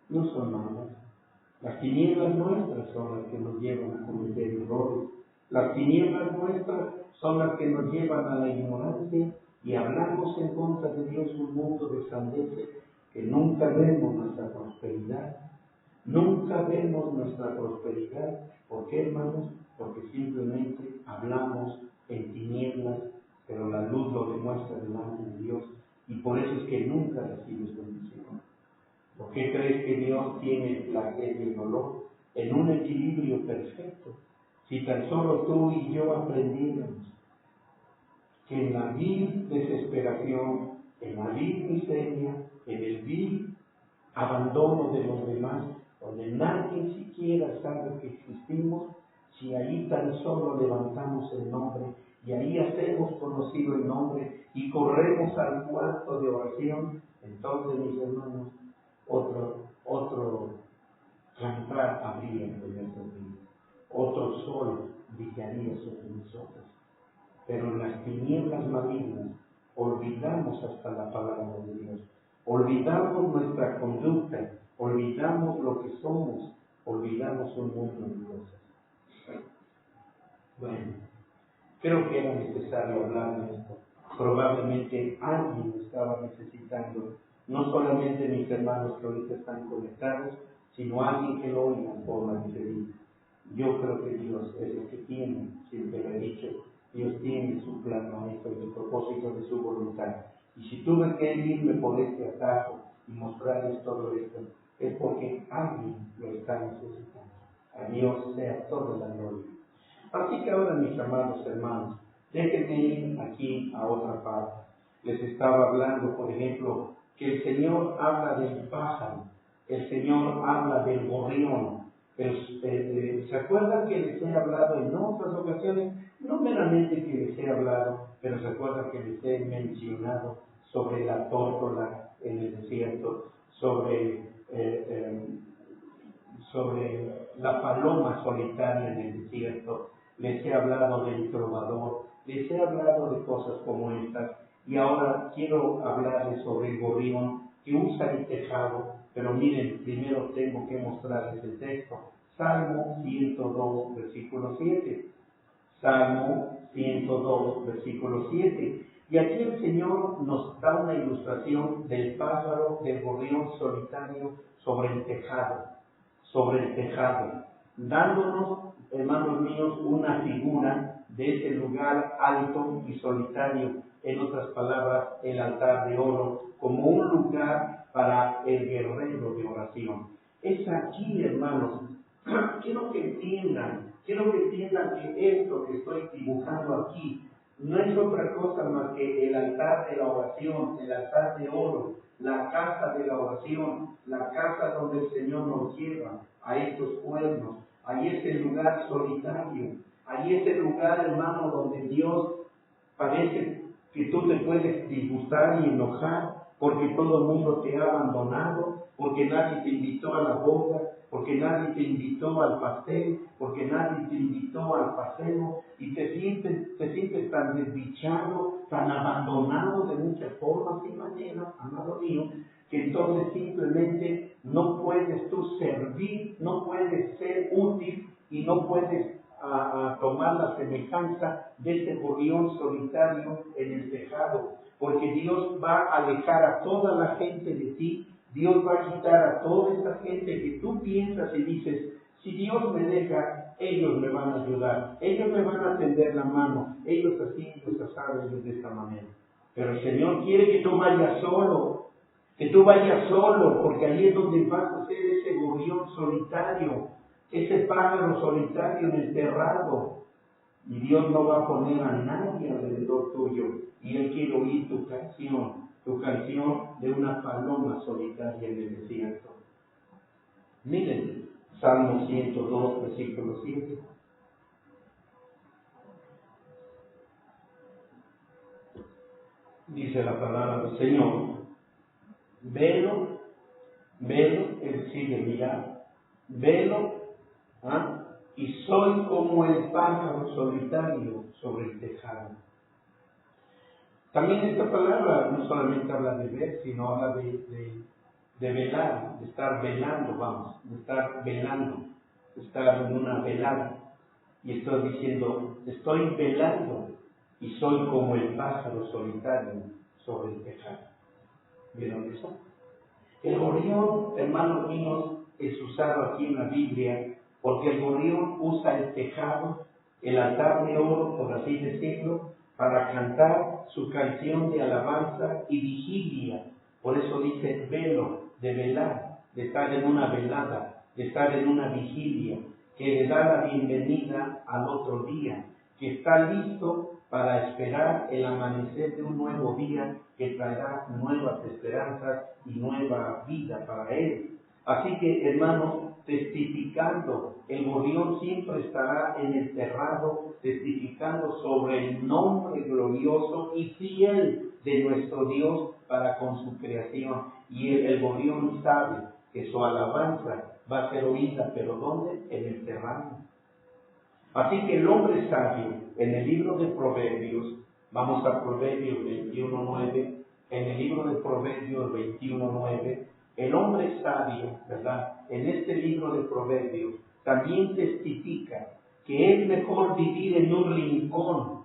No son malas. Las tinieblas nuestras son las que nos llevan a cometer errores. Las tinieblas nuestras son las que nos llevan a la ignorancia y hablamos en contra de Dios, un mundo de sandeces, que nunca vemos nuestra prosperidad. Nunca vemos nuestra prosperidad. ¿Por qué, hermanos? Porque simplemente hablamos en tinieblas, pero la luz lo demuestra delante de Dios, y por eso es que nunca recibes bendición. ¿Por qué crees que Dios tiene el placer y el dolor en un equilibrio perfecto? Si tan solo tú y yo aprendiéramos que en la vil desesperación, en la vil miseria, en el vil abandono de los demás, donde nadie siquiera sabe que existimos, si ahí tan solo levantamos el nombre y ahí hacemos conocido el nombre y corremos al cuarto de oración, entonces, mis hermanos, otro cantar habría en nuestras vidas, otro sol brillaría sobre nosotros. Pero en las tinieblas malignas olvidamos hasta la palabra de Dios, olvidamos nuestra conducta, olvidamos lo que somos, olvidamos un mundo de cosas. Bueno, creo que era necesario hablar de esto. Probablemente alguien estaba necesitando, no solamente mis hermanos que ahorita están conectados, sino alguien que lo oiga en forma diferente. Yo creo que Dios es el que tiene, siempre lo he dicho, Dios tiene su plan maestro y su propósito de su voluntad. Y si tuve que irme por este atajo y mostrarles todo esto, es porque alguien lo está necesitando. A Dios sea toda la gloria. Así que ahora, mis amados hermanos, déjenme ir aquí a otra parte. Les estaba hablando, por ejemplo, que el Señor habla del pájaro, el Señor habla del gorrión. ¿Se acuerdan que les he hablado en otras ocasiones? No meramente que les he hablado, pero se acuerdan que les he mencionado sobre la tórtola en el desierto, sobre la paloma solitaria en el desierto. Les he hablado del trovador, les he hablado de cosas como estas, y ahora quiero hablarles sobre el gorrión que usa el tejado. Pero miren, primero tengo que mostrarles el texto. Salmo 102, versículo 7. Salmo 102, versículo 7. Y aquí el Señor nos da una ilustración del pájaro, del gorrión solitario sobre el tejado, dándonos, hermanos míos, una figura de ese lugar alto y solitario, en otras palabras, el altar de oro, como un lugar para el guerrero de oración. Es aquí, hermanos, quiero que entiendan que esto que estoy dibujando aquí no es otra cosa más que el altar de la oración, el altar de oro, la casa de la oración, la casa donde el Señor nos lleva a estos pueblos. Ahí es el lugar solitario, ahí es el lugar, hermano, donde Dios parece que tú te puedes disgustar y enojar porque todo el mundo te ha abandonado, porque nadie te invitó a la boda, porque nadie te invitó al pastel, porque nadie te invitó al paseo, y te sientes tan desdichado, tan abandonado de muchas formas y maneras, amado mío, que entonces simplemente no puedes tú servir, no puedes ser útil y no puedes tomar la semejanza de este gorrión solitario en el tejado, porque Dios va a alejar a toda la gente de ti. Dios va a quitar a toda esa gente que tú piensas y dices, si Dios me deja, ellos me van a ayudar, ellos me van a tender la mano, ellos así, ellos así, ellos de esta manera. Pero el Señor quiere que tú vayas solo, porque ahí es donde vas a ser ese gorrión solitario, ese pájaro solitario en el terrado. Y Dios no va a poner a nadie alrededor tuyo, y Él quiere oír tu canción de una paloma solitaria en el desierto. Miren, Salmo 102, versículo 7. Dice la palabra del Señor, velo, Él sigue mirando, velo, y soy como el pájaro solitario sobre el tejado. También esta palabra no solamente habla de ver, sino habla de velar, de estar velando, de estar en una velada. Y estoy diciendo, estoy velando y soy como el pájaro solitario sobre el tejado. ¿Vieron eso? El gorrión, hermanos míos, es usado aquí en la Biblia porque el gorrión usa el tejado, el altar de oro, por así decirlo, para cantar su canción de alabanza y vigilia. Por eso dice velo, de velar, de estar en una velada, de estar en una vigilia, que le da la bienvenida al otro día, que está listo para esperar el amanecer de un nuevo día que traerá nuevas esperanzas y nueva vida para él. Así que, hermanos, testificando, el gorrión siempre estará en el terrado, testificando sobre el nombre glorioso y fiel de nuestro Dios para con su creación. Y el gorrión sabe que su alabanza va a ser oída, pero ¿dónde? En el terrado. Así que el hombre sabio, en el libro de Proverbios, vamos a Proverbios 21:9, en el libro de Proverbios 21:9, el hombre sabio, ¿verdad? En este libro de Proverbios también testifica que es mejor vivir en un rincón,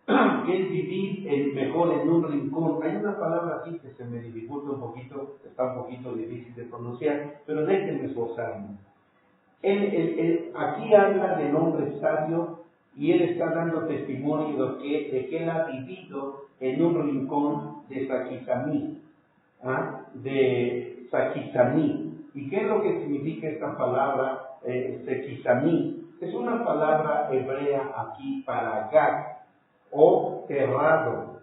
que es vivir mejor en un rincón. Hay una palabra aquí que se me dificulta un poquito, está un poquito difícil de pronunciar, pero déjenme esforzarme. Aquí habla del hombre sabio y él está dando testimonio de que él ha vivido en un rincón de Saquizamí, de Saquizamí. ¿Y qué es lo que significa esta palabra Saquizamí? Es una palabra hebrea aquí para Gad o terrado,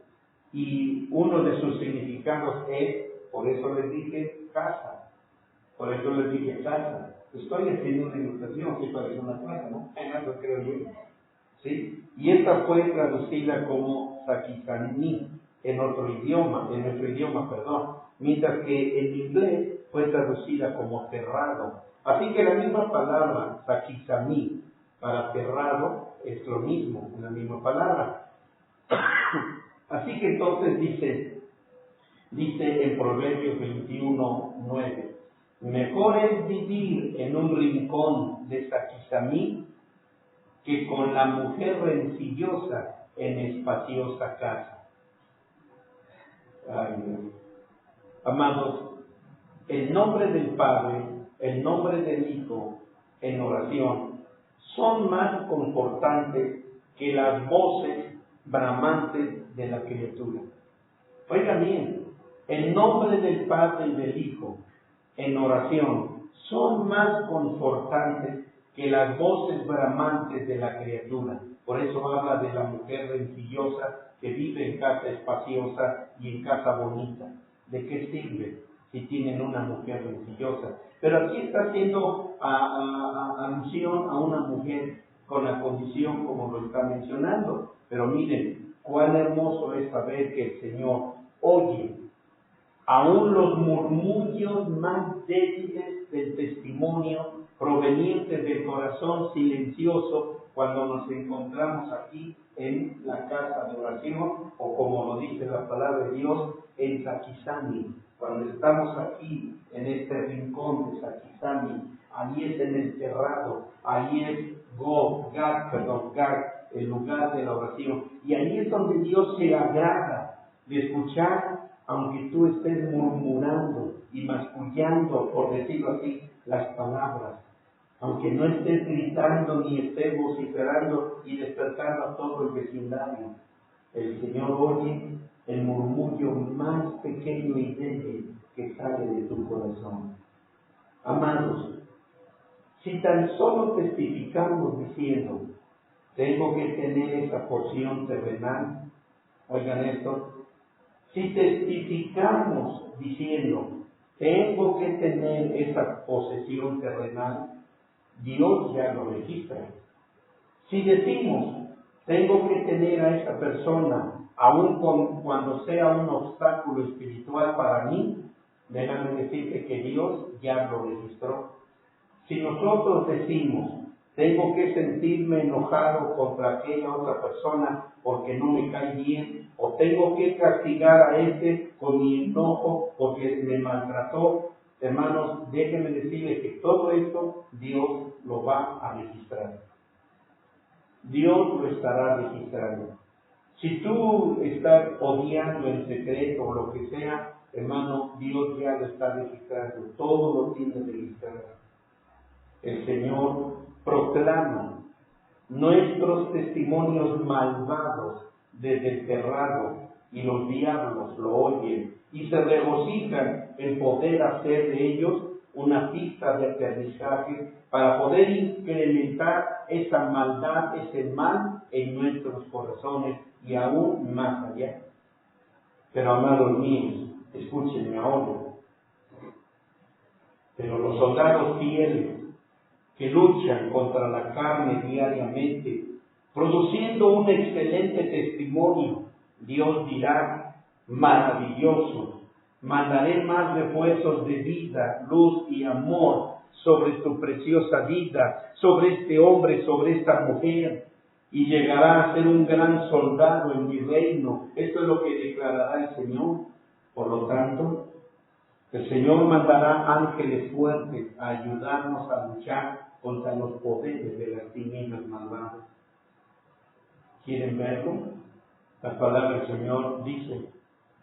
y uno de sus significados es, por eso les dije casa, Estoy haciendo una ilustración que parece una casa, ¿no? Eso creo yo. ¿Sí? Y esta fue traducida como Saquizamí en nuestro idioma, mientras que en inglés fue traducida como terrado. Así que la misma palabra Saquizamí para terrado es lo mismo, la misma palabra. Así que entonces dice en Proverbios 21:9, mejor es vivir en un rincón de Saquizamí que con la mujer rencillosa en espaciosa casa. Ay, Dios. Amados, el nombre del Padre, el nombre del Hijo en oración son más confortantes que las voces bramantes de la criatura. Oigan bien, el nombre del Padre y del Hijo en oración son más confortantes que las voces bramantes de la criatura. Por eso habla de la mujer rencillosa que vive en casa espaciosa y en casa bonita. ¿De qué sirve si tienen una mujer rencillosa? Pero aquí está haciendo alusión a una mujer con la condición como lo está mencionando. Pero miren, cuán hermoso es saber que el Señor oye Aún los murmullos más débiles del testimonio provenientes del corazón silencioso cuando nos encontramos aquí en la casa de oración, o como lo dice la palabra de Dios, en Saquizami. Cuando estamos aquí en este rincón de Saquizami, ahí es en el cerrado, ahí es Gag, el lugar de la oración. Y ahí es donde Dios se agrada de escuchar, aunque tú estés murmurando y mascullando, por decirlo así, las palabras. Aunque no estés gritando ni estés vociferando y despertando a todo el vecindario. El Señor oye el murmullo más pequeño y débil que sale de tu corazón. Amados, si tan solo testificamos diciendo, tengo que tener esa porción terrenal, oigan esto, si testificamos diciendo, tengo que tener esa posesión terrenal, Dios ya lo registra. Si decimos, tengo que tener a esa persona, aun cuando sea un obstáculo espiritual para mí, déjame decirte que Dios ya lo registró. Si nosotros decimos, tengo que sentirme enojado contra aquella otra persona porque no me cae bien, o tengo que castigar a ese con mi enojo porque me maltrató, hermanos, déjenme decirles que todo esto Dios lo va a registrar. Dios lo estará registrando. Si tú estás odiando en secreto o lo que sea, hermano, Dios ya lo está registrando. Todo lo tiene registrado. El Señor proclama nuestros testimonios malvados desde el terrado, y los diablos lo oyen y se regocijan en poder hacer de ellos una pista de aterrizaje para poder incrementar esa maldad, ese mal en nuestros corazones y aún más allá. Pero amados míos, escúchenme ahora. Pero los soldados fieles que luchan contra la carne diariamente, produciendo un excelente testimonio, Dios dirá, maravilloso, mandaré más refuerzos de vida, luz y amor sobre tu preciosa vida, sobre este hombre, sobre esta mujer, y llegará a ser un gran soldado en mi reino. Esto es lo que declarará el Señor. Por lo tanto, el Señor mandará ángeles fuertes a ayudarnos a luchar contra los poderes de las tinieblas malvadas. ¿Quieren verlo? La palabra del Señor dice,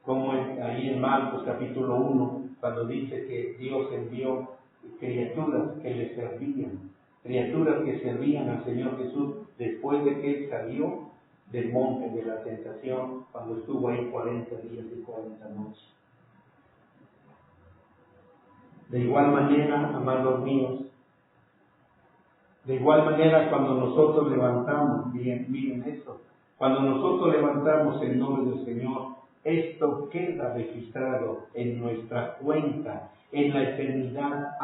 como ahí en Marcos capítulo 1, cuando dice que Dios envió criaturas que le servían, criaturas que servían al Señor Jesús después de que Él salió del monte de la tentación, cuando estuvo ahí 40 días y 40 noches. De igual manera, amados míos, de igual manera cuando nosotros levantamos, miren esto, cuando nosotros levantamos el nombre del Señor, esto queda registrado en nuestra cuenta, en la eternidad.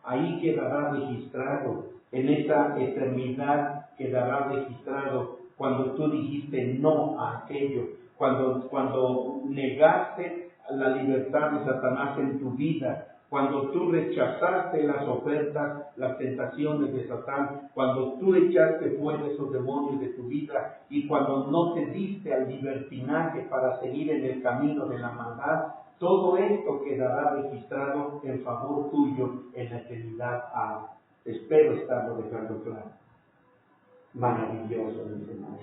Ahí quedará registrado, en esa eternidad quedará registrado cuando tú dijiste no a aquello, cuando negaste la libertad de Satanás en tu vida, cuando tú rechazaste las ofertas, las tentaciones de Satán, cuando tú echaste fuera esos demonios de tu vida y cuando no te diste al libertinaje para seguir en el camino de la maldad, todo esto quedará registrado en favor tuyo en la eternidad. Espero estarlo dejando claro. Maravilloso, mis hermanos.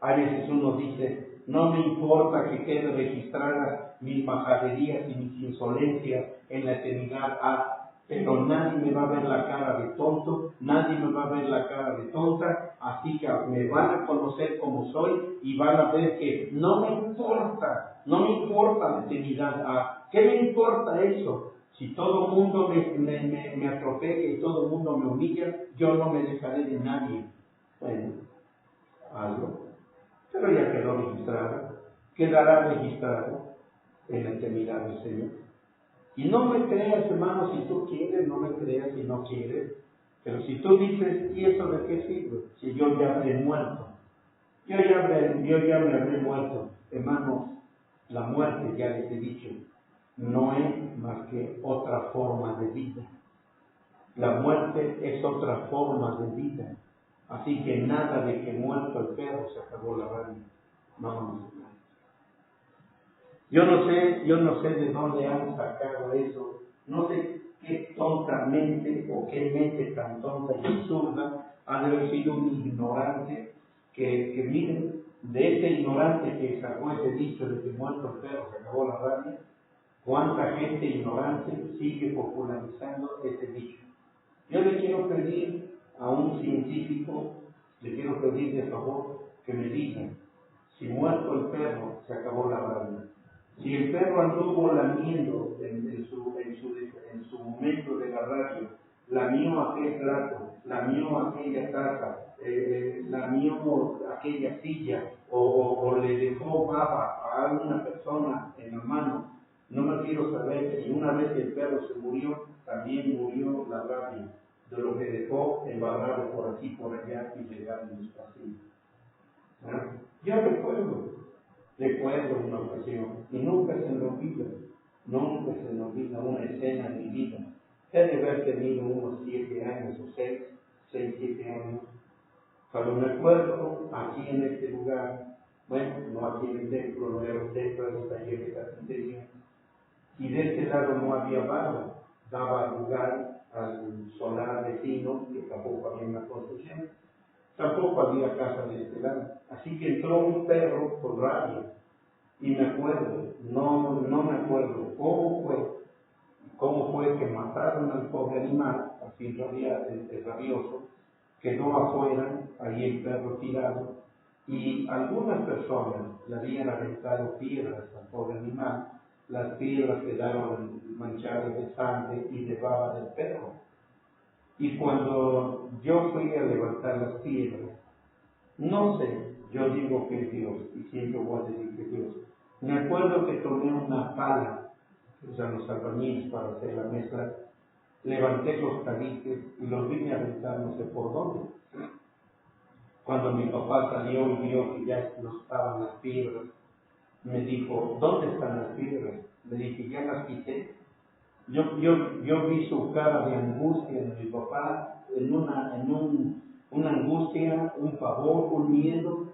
A veces uno dice, no me importa que quede registrada mis majaderías y mis insolencias en la eternidad, pero nadie me va a ver la cara de tonto, nadie me va a ver la cara de tonta, así que me van a conocer como soy y van a ver que no me importa la eternidad. ¿Qué me importa eso? Si todo el mundo me atropella y todo el mundo me humilla, yo no me dejaré de nadie. Bueno, hazlo. Pero ya quedó registrado, quedará registrado en la eternidad del Señor. Y no me creas, hermano, si tú quieres, no me creas si no quieres. Pero si tú dices, ¿y eso de qué sirve? Si yo ya habré muerto. Yo ya me habré muerto. Hermanos, la muerte, ya les he dicho, no es más que otra forma de vida. La muerte es otra forma de vida. Así que nada de que muerto el perro se acabó la rabia. No. Yo no sé de dónde han sacado eso. No sé qué tontamente o qué mente tan tonta y absurda ha de haber sido un ignorante que miren, de ese ignorante que sacó ese dicho de que muerto el perro se acabó la rabia, cuánta gente ignorante sigue popularizando ese dicho. Yo le quiero pedir a un científico, le quiero pedir de favor que me diga si muerto el perro se acabó la rabia. Si el perro anduvo lamiendo en su momento de la rabia, lamió aquel plato, lamió aquella taza, lamió aquella silla, o le dejó baba a alguna persona en la mano, no me quiero saber si una vez que el perro se murió, también murió la rabia de lo que dejó embarrado por aquí, por allá y llegar en los pasillos. Yo recuerdo una ocasión, y nunca se me olvida una escena en mi vida. He de haber tenido unos 7 años o 6, 7 años. Cuando me acuerdo aquí en este lugar, bueno, no aquí en el templo, no era un templo, era un taller de carpintería, y de este lado no había barro, daba lugar al solar vecino, que tampoco había una construcción. Tampoco había casa de este lado. Así que entró un perro con rabia. Y me acuerdo, no me acuerdo cómo fue que mataron al pobre animal, así rabioso, quedó afuera, ahí el perro tirado, y algunas personas le habían aventado piedras al pobre animal. Las piedras quedaron manchadas de sangre y de baba del perro. Y cuando yo fui a levantar las piedras, no sé, yo digo que es Dios, y siempre voy a decir que es Dios. Me acuerdo que tomé una pala, que usan los albañiles para hacer la mezcla, levanté los tabiques y los vine a aventar no sé por dónde. Cuando mi papá salió y vio que ya no estaban las piedras, me dijo, ¿dónde están las piedras? Le dije, ya las quité. Yo vi su cara de angustia de mi papá, una angustia, un pavor, un miedo,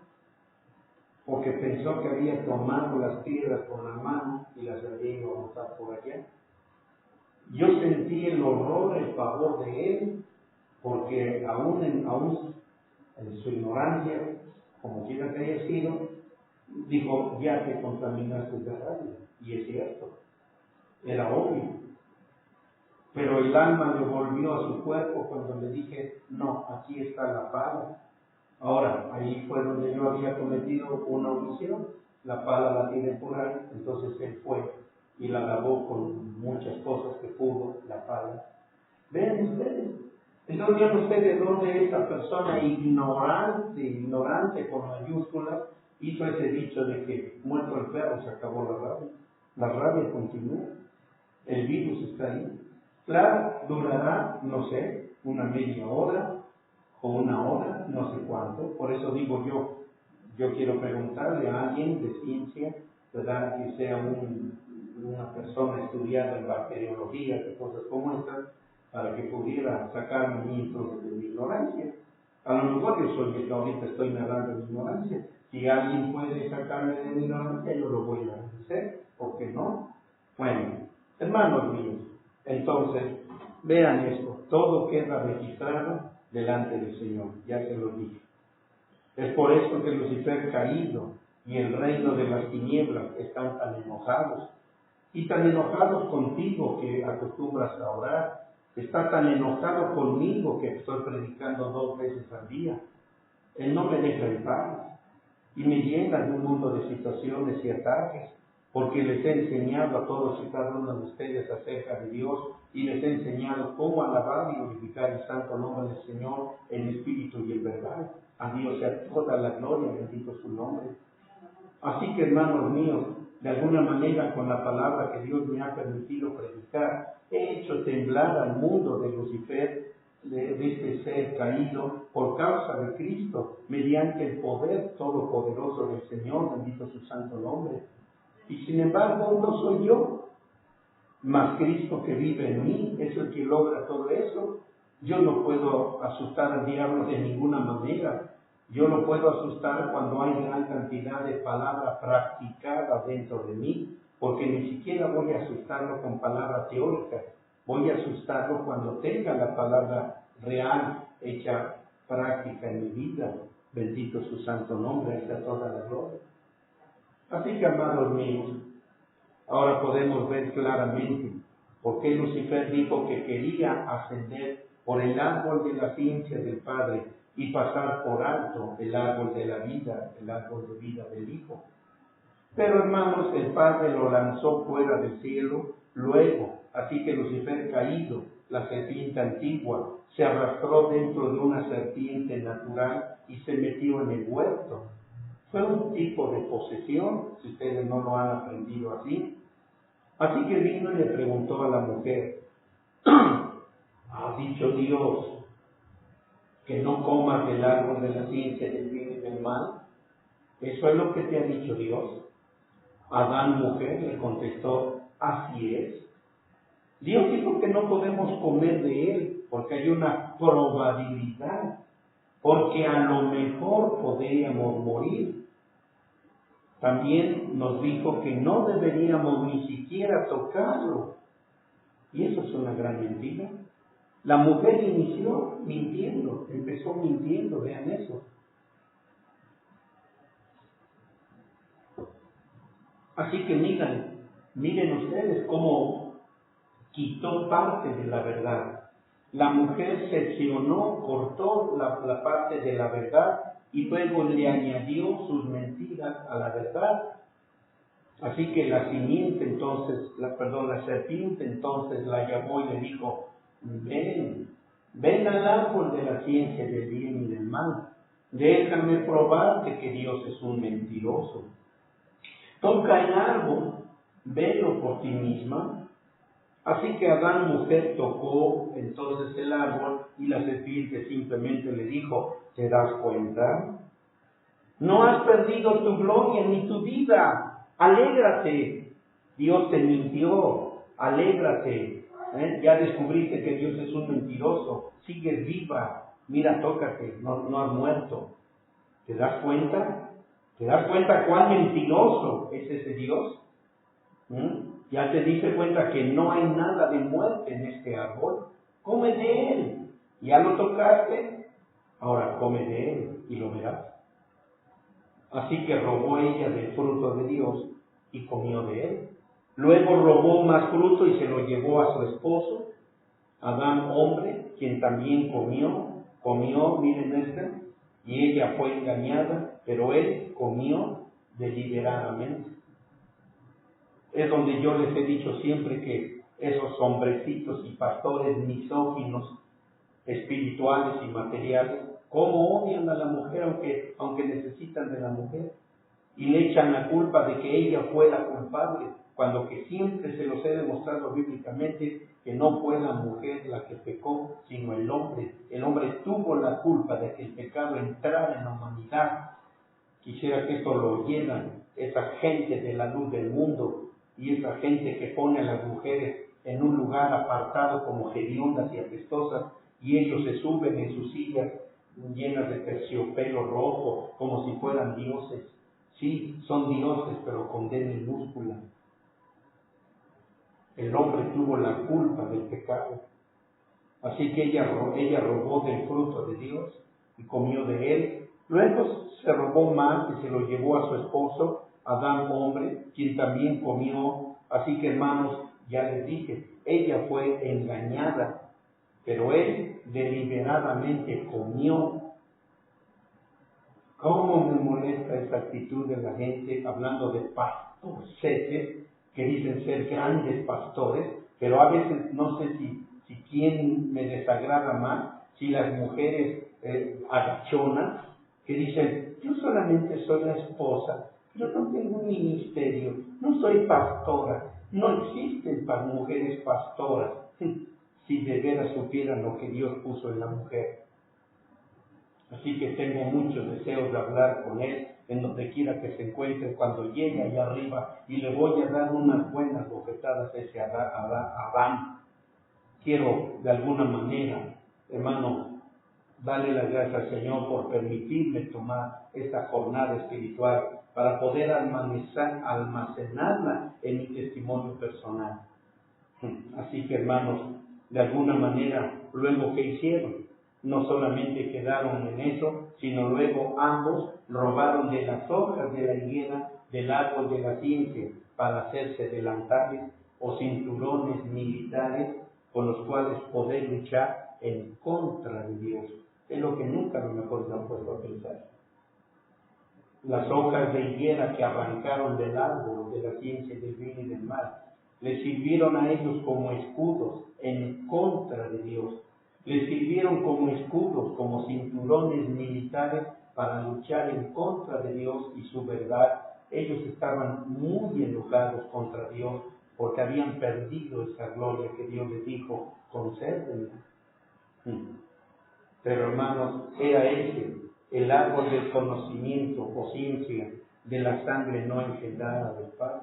porque pensó que había tomado las piedras con la mano y las había ido a botar por allá. Yo sentí el horror, el pavor de él, porque aún en su ignorancia, como quiera que haya sido, dijo, ya te contaminaste de rabia. Y es cierto, era obvio. Pero el alma le volvió a su cuerpo cuando le dije, no, aquí está la pala. Ahora, ahí fue donde yo había cometido una omisión. La pala la tiene por ahí, entonces él fue y la lavó con muchas cosas que pudo, la pala. Vean ustedes. Entonces yo no sé de dónde esa persona ignorante con mayúsculas, hizo ese dicho de que muerto el perro se acabó la rabia. La rabia continúa. El virus está ahí. Claro, durará, no sé, una media hora o una hora, no sé cuánto. Por eso digo yo quiero preguntarle a alguien de ciencia, ¿verdad? Que sea una persona estudiada en bacteriología y cosas como estas, para que pudiera sacarme a mí entonces de mi ignorancia. A lo mejor yo soy el que ahorita estoy narrando mi ignorancia. Si alguien puede sacarme de mi ignorancia, yo lo voy a agradecer. ¿Por qué no? Bueno, hermanos míos, entonces, vean esto, todo queda registrado delante del Señor, ya se lo dije. Es por esto que Lucifer caído y el reino de las tinieblas están tan enojados, y tan enojados contigo que acostumbras a orar, está tan enojado conmigo que estoy predicando 2 veces al día. Él no me deja en paz y me llena de un mundo de situaciones y ataques, porque les he enseñado a todos y cada uno de ustedes acerca de Dios y les he enseñado cómo alabar y glorificar el santo nombre del Señor en espíritu y en verdad. A Dios sea toda la gloria, bendito su nombre. Así que, hermanos míos, de alguna manera con la palabra que Dios me ha permitido predicar, he hecho temblar al mundo de Lucifer, de este ser caído, por causa de Cristo, mediante el poder todopoderoso del Señor, bendito su santo nombre. Y sin embargo, no soy yo. mas Cristo que vive en mí es el que logra todo eso. Yo no puedo asustar al diablo de ninguna manera. Yo lo puedo asustar cuando hay gran cantidad de palabra practicada dentro de mí, porque ni siquiera voy a asustarlo con palabra teórica. Voy a asustarlo cuando tenga la palabra real hecha práctica en mi vida. Bendito su santo nombre, hasta toda la gloria. Así que, amados míos, ahora podemos ver claramente por qué Lucifer dijo que quería ascender por el árbol de la ciencia del Padre y pasar por alto el árbol de la vida, el árbol de vida del Hijo. Pero, hermanos, el Padre lo lanzó fuera del cielo luego, así que Lucifer caído, la serpiente antigua, se arrastró dentro de una serpiente natural y se metió en el huerto. Fue un tipo de posesión, si ustedes no lo han aprendido así. Así que vino y le preguntó a la mujer, ¿ha dicho Dios que no comas del árbol de la ciencia del bien y del mal? ¿Eso es lo que te ha dicho Dios? Adán, mujer, le contestó, así es. Dios dijo que no podemos comer de él porque hay una probabilidad, porque a lo mejor podríamos morir. También nos dijo que no deberíamos ni siquiera tocarlo. Y eso es una gran mentira. La mujer inició mintiendo, empezó mintiendo, vean eso. Así que miren ustedes cómo quitó parte de la verdad. La mujer seccionó, cortó la parte de la verdad y luego le añadió sus mentiras a la verdad. Así que la serpiente entonces la llamó y le dijo, ven al árbol de la ciencia del bien y del mal. Déjame probarte que Dios es un mentiroso. Toca el árbol, velo por ti misma. Así que Adán, mujer, tocó entonces el árbol y la serpiente simplemente le dijo, ¿te das cuenta? No has perdido tu gloria ni tu vida. Alégrate. Dios te mintió. Alégrate. Ya descubriste que Dios es un mentiroso. Sigues viva. Mira, tócate. No has muerto. ¿Te das cuenta? ¿Te das cuenta cuán mentiroso es ese Dios? Ya te diste cuenta que no hay nada de muerte en este árbol. Come de él. ¿Ya lo tocaste? Ahora come de él y lo verás. Así que robó ella del fruto de Dios y comió de él. Luego robó más fruto y se lo llevó a su esposo, Adán, hombre, quien también comió, miren esto, y ella fue engañada, pero él comió deliberadamente. Es donde yo les he dicho siempre que esos hombrecitos y pastores misóginos, espirituales y materiales, cómo odian a la mujer aunque necesitan de la mujer, y le echan la culpa de que ella fue la culpable, cuando que siempre se los he demostrado bíblicamente que no fue la mujer la que pecó, sino el hombre. El hombre tuvo la culpa de que el pecado entrara en la humanidad. Quisiera que esto lo oyeran esa gente de la luz del mundo y esa gente que pone a las mujeres en un lugar apartado como hediondas y apestosas, y ellos se suben en sus sillas llenas de terciopelo rojo como si fueran dioses. Sí, son dioses, pero con D minúscula. El hombre tuvo la culpa del pecado. Así que ella robó del fruto de Dios y comió de él. Luego se robó más y se lo llevó a su esposo, Adán, hombre, quien también comió. Así que, hermanos, ya les dije, ella fue engañada, pero él deliberadamente comió. ¿Cómo me molesta esa actitud de la gente hablando de pastorcetes que dicen ser grandes pastores, pero a veces no sé si quién me desagrada más, si las mujeres agachonas que dicen, yo solamente soy la esposa, pero no tengo un ministerio, no soy pastora, no existen mujeres pastoras. Si de veras supieran lo que Dios puso en la mujer. Así que tengo muchos deseos de hablar con él en donde quiera que se encuentre, cuando llegue allá arriba, y le voy a dar unas buenas bofetadas a ese Adán. Quiero de alguna manera, hermano, darle las gracias al Señor por permitirme tomar esta jornada espiritual para poder almacenarla en mi testimonio personal. Así que, hermanos, de alguna manera, luego que hicieron, no solamente quedaron en eso, sino luego ambos robaron de las hojas de la higuera del árbol de la ciencia para hacerse delantales o cinturones militares con los cuales poder luchar en contra de Dios. Es lo que nunca a lo mejor se han puesto a pensar. Las hojas de higuera que arrancaron del árbol de la ciencia del bien y del mal les sirvieron a ellos como escudos en contra de Dios. Les sirvieron como escudos, como cinturones militares para luchar en contra de Dios y su verdad. Ellos estaban muy enojados contra Dios porque habían perdido esa gloria que Dios les dijo, consérvenla. Pero hermanos, era ese el árbol del conocimiento o ciencia de la sangre no engendrada del Padre.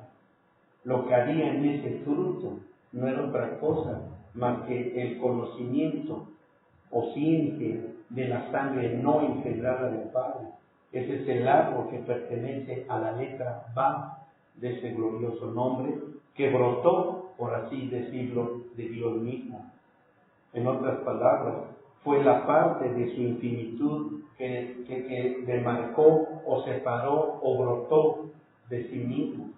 Lo que había en ese fruto no era otra cosa más que el conocimiento o ciencia de la sangre no engendrada del Padre. Ese es el árbol que pertenece a la letra Ba de ese glorioso nombre que brotó, por así decirlo, de Dios mismo. En otras palabras, fue la parte de su infinitud que demarcó o separó o brotó de sí mismo.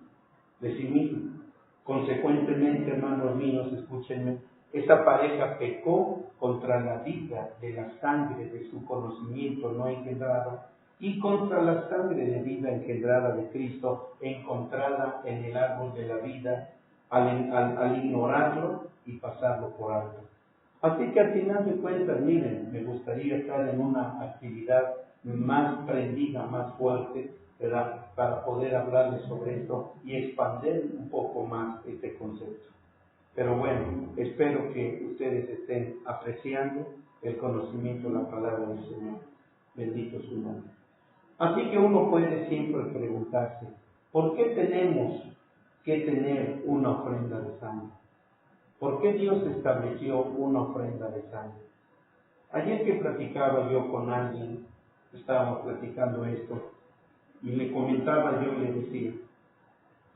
Consecuentemente, hermanos míos, escúchenme, esa pareja pecó contra la vida de la sangre de su conocimiento no engendrado y contra la sangre de vida engendrada de Cristo, encontrada en el árbol de la vida, al ignorarlo y pasarlo por alto. Así que al final de cuentas, miren, me gustaría estar en una actividad más prendida, más fuerte, ¿verdad?, para poder hablarles sobre esto y expandir un poco más este concepto. Pero bueno, espero que ustedes estén apreciando el conocimiento de la palabra del Señor. Bendito su nombre. Así que uno puede siempre preguntarse, ¿por qué tenemos que tener una ofrenda de sangre? ¿Por qué Dios estableció una ofrenda de sangre? Ayer que platicaba yo con alguien, estábamos platicando esto, y le comentaba yo y le decía,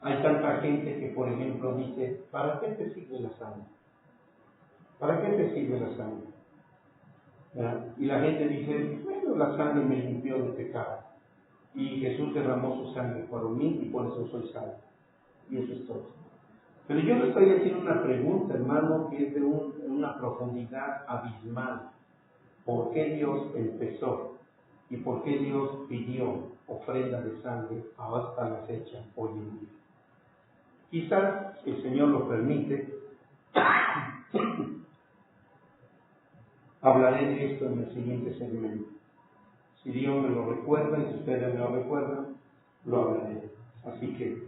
hay tanta gente que, por ejemplo, dice, ¿para qué te sirve la sangre? ¿Para qué te sirve la sangre? ¿Verdad? Y la gente dice, bueno, la sangre me limpió de pecado. Y Jesús derramó su sangre por mí y por eso soy salvo. Y eso es todo. Pero yo le estoy haciendo una pregunta, hermano, que es de una profundidad abismal. ¿Por qué Dios empezó y por qué Dios pidió ofrenda de sangre hasta la fecha hoy en día? Quizás el Señor lo permite. Hablaré de esto en el siguiente segmento. Si Dios me lo recuerda y si ustedes me lo recuerdan, lo hablaré. Así que,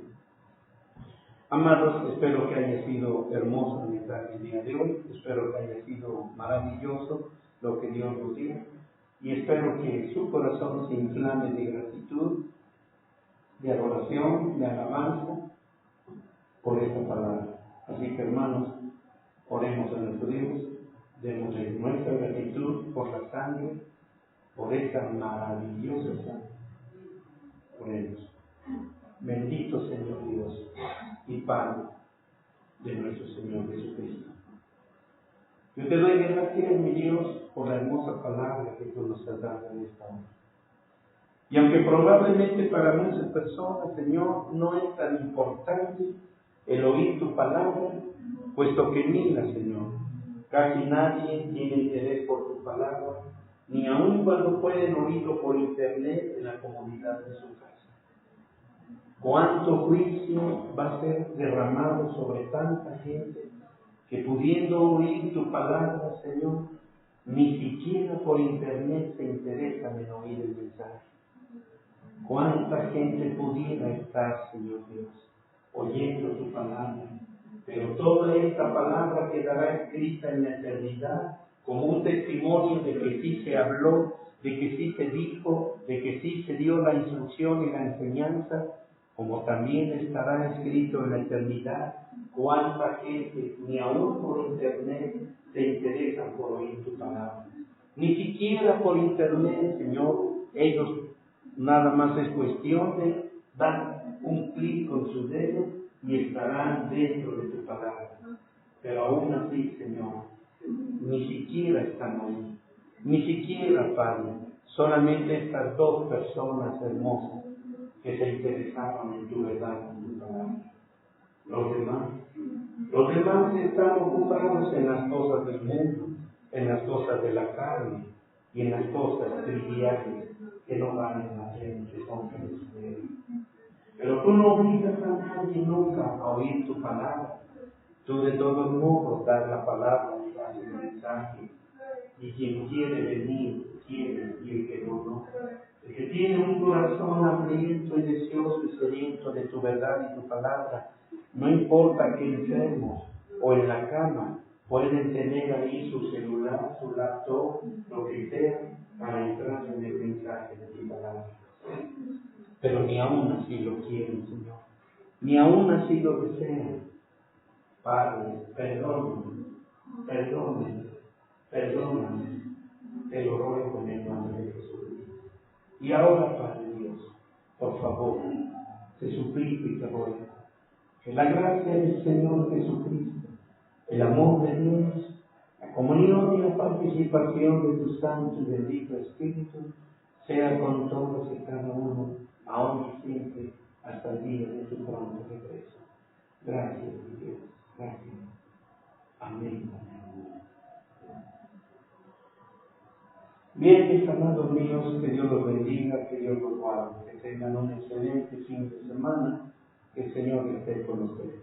amados, espero que haya sido hermoso el mensaje el día de hoy. Espero que haya sido maravilloso lo que Dios nos dio. Y espero que su corazón se inflame de gratitud, de adoración, de alabanza por esta palabra. Así que, hermanos, oremos a nuestro Dios, démosle nuestra gratitud por la sangre, por esta maravillosa sangre. Oremos. Bendito Señor Dios y Padre de nuestro Señor Jesucristo. Yo te doy gracias, mi Dios, por la hermosa palabra que tú nos has dado en esta hora. Y aunque probablemente para muchas personas, Señor, no es tan importante el oír tu palabra, puesto que mira, Señor, casi nadie tiene interés por tu palabra, ni aun cuando pueden oírlo por internet en la comodidad de su casa. ¿Cuánto juicio va a ser derramado sobre tanta gente que pudiendo oír tu palabra, Señor, ni siquiera por internet se interesan en oír el mensaje? ¿Cuánta gente pudiera estar, Señor Dios, oyendo tu palabra? Pero toda esta palabra quedará escrita en la eternidad como un testimonio de que sí se habló, de que sí se dijo, de que sí se dio la instrucción y la enseñanza, como también estará escrito en la eternidad cuánta gente, ni aún por internet, se interesa por oír tu palabra. Ni siquiera por internet, Señor, ellos nada más es cuestión de dar un clic con su dedo y estarán dentro de tu palabra. Pero aún así, Señor, ni siquiera están ahí, ni siquiera, Padre, solamente estas dos personas hermosas que se interesaban en tu verdad, en tu palabra. Los demás están ocupados en las cosas del mundo, en las cosas de la carne y en las cosas triviales que no valen la pena, que son perecederas. Pero tú no obligas a nadie nunca a oír tu palabra. Tú de todos modos das la palabra y das el mensaje. Y quien quiere venir, quiere, y el que no. El que tiene un corazón hambriento y deseoso y sediento de tu verdad y tu palabra, no importa que enfermos o en la cama, pueden tener ahí su celular, su laptop, lo que sea, para entrar en el mensaje de tu palabra. Pero ni aún así lo quieren, Señor. Ni aún así lo desean. Padre, perdóname, te lo ruego en el nombre de Jesús. Y ahora, Padre Dios, por favor, te suplico y te ruego que la gracia del Señor Jesucristo, el amor de Dios, la comunión y la participación de tu Santo y bendito Espíritu sea con todos y cada uno, ahora y siempre, hasta el día de tu pronto regreso. Gracias, mi Dios. Gracias. Amén. Bien, mis amados míos, que Dios los bendiga, que Dios los guarde, que tengan un excelente fin de semana, que el Señor esté con ustedes.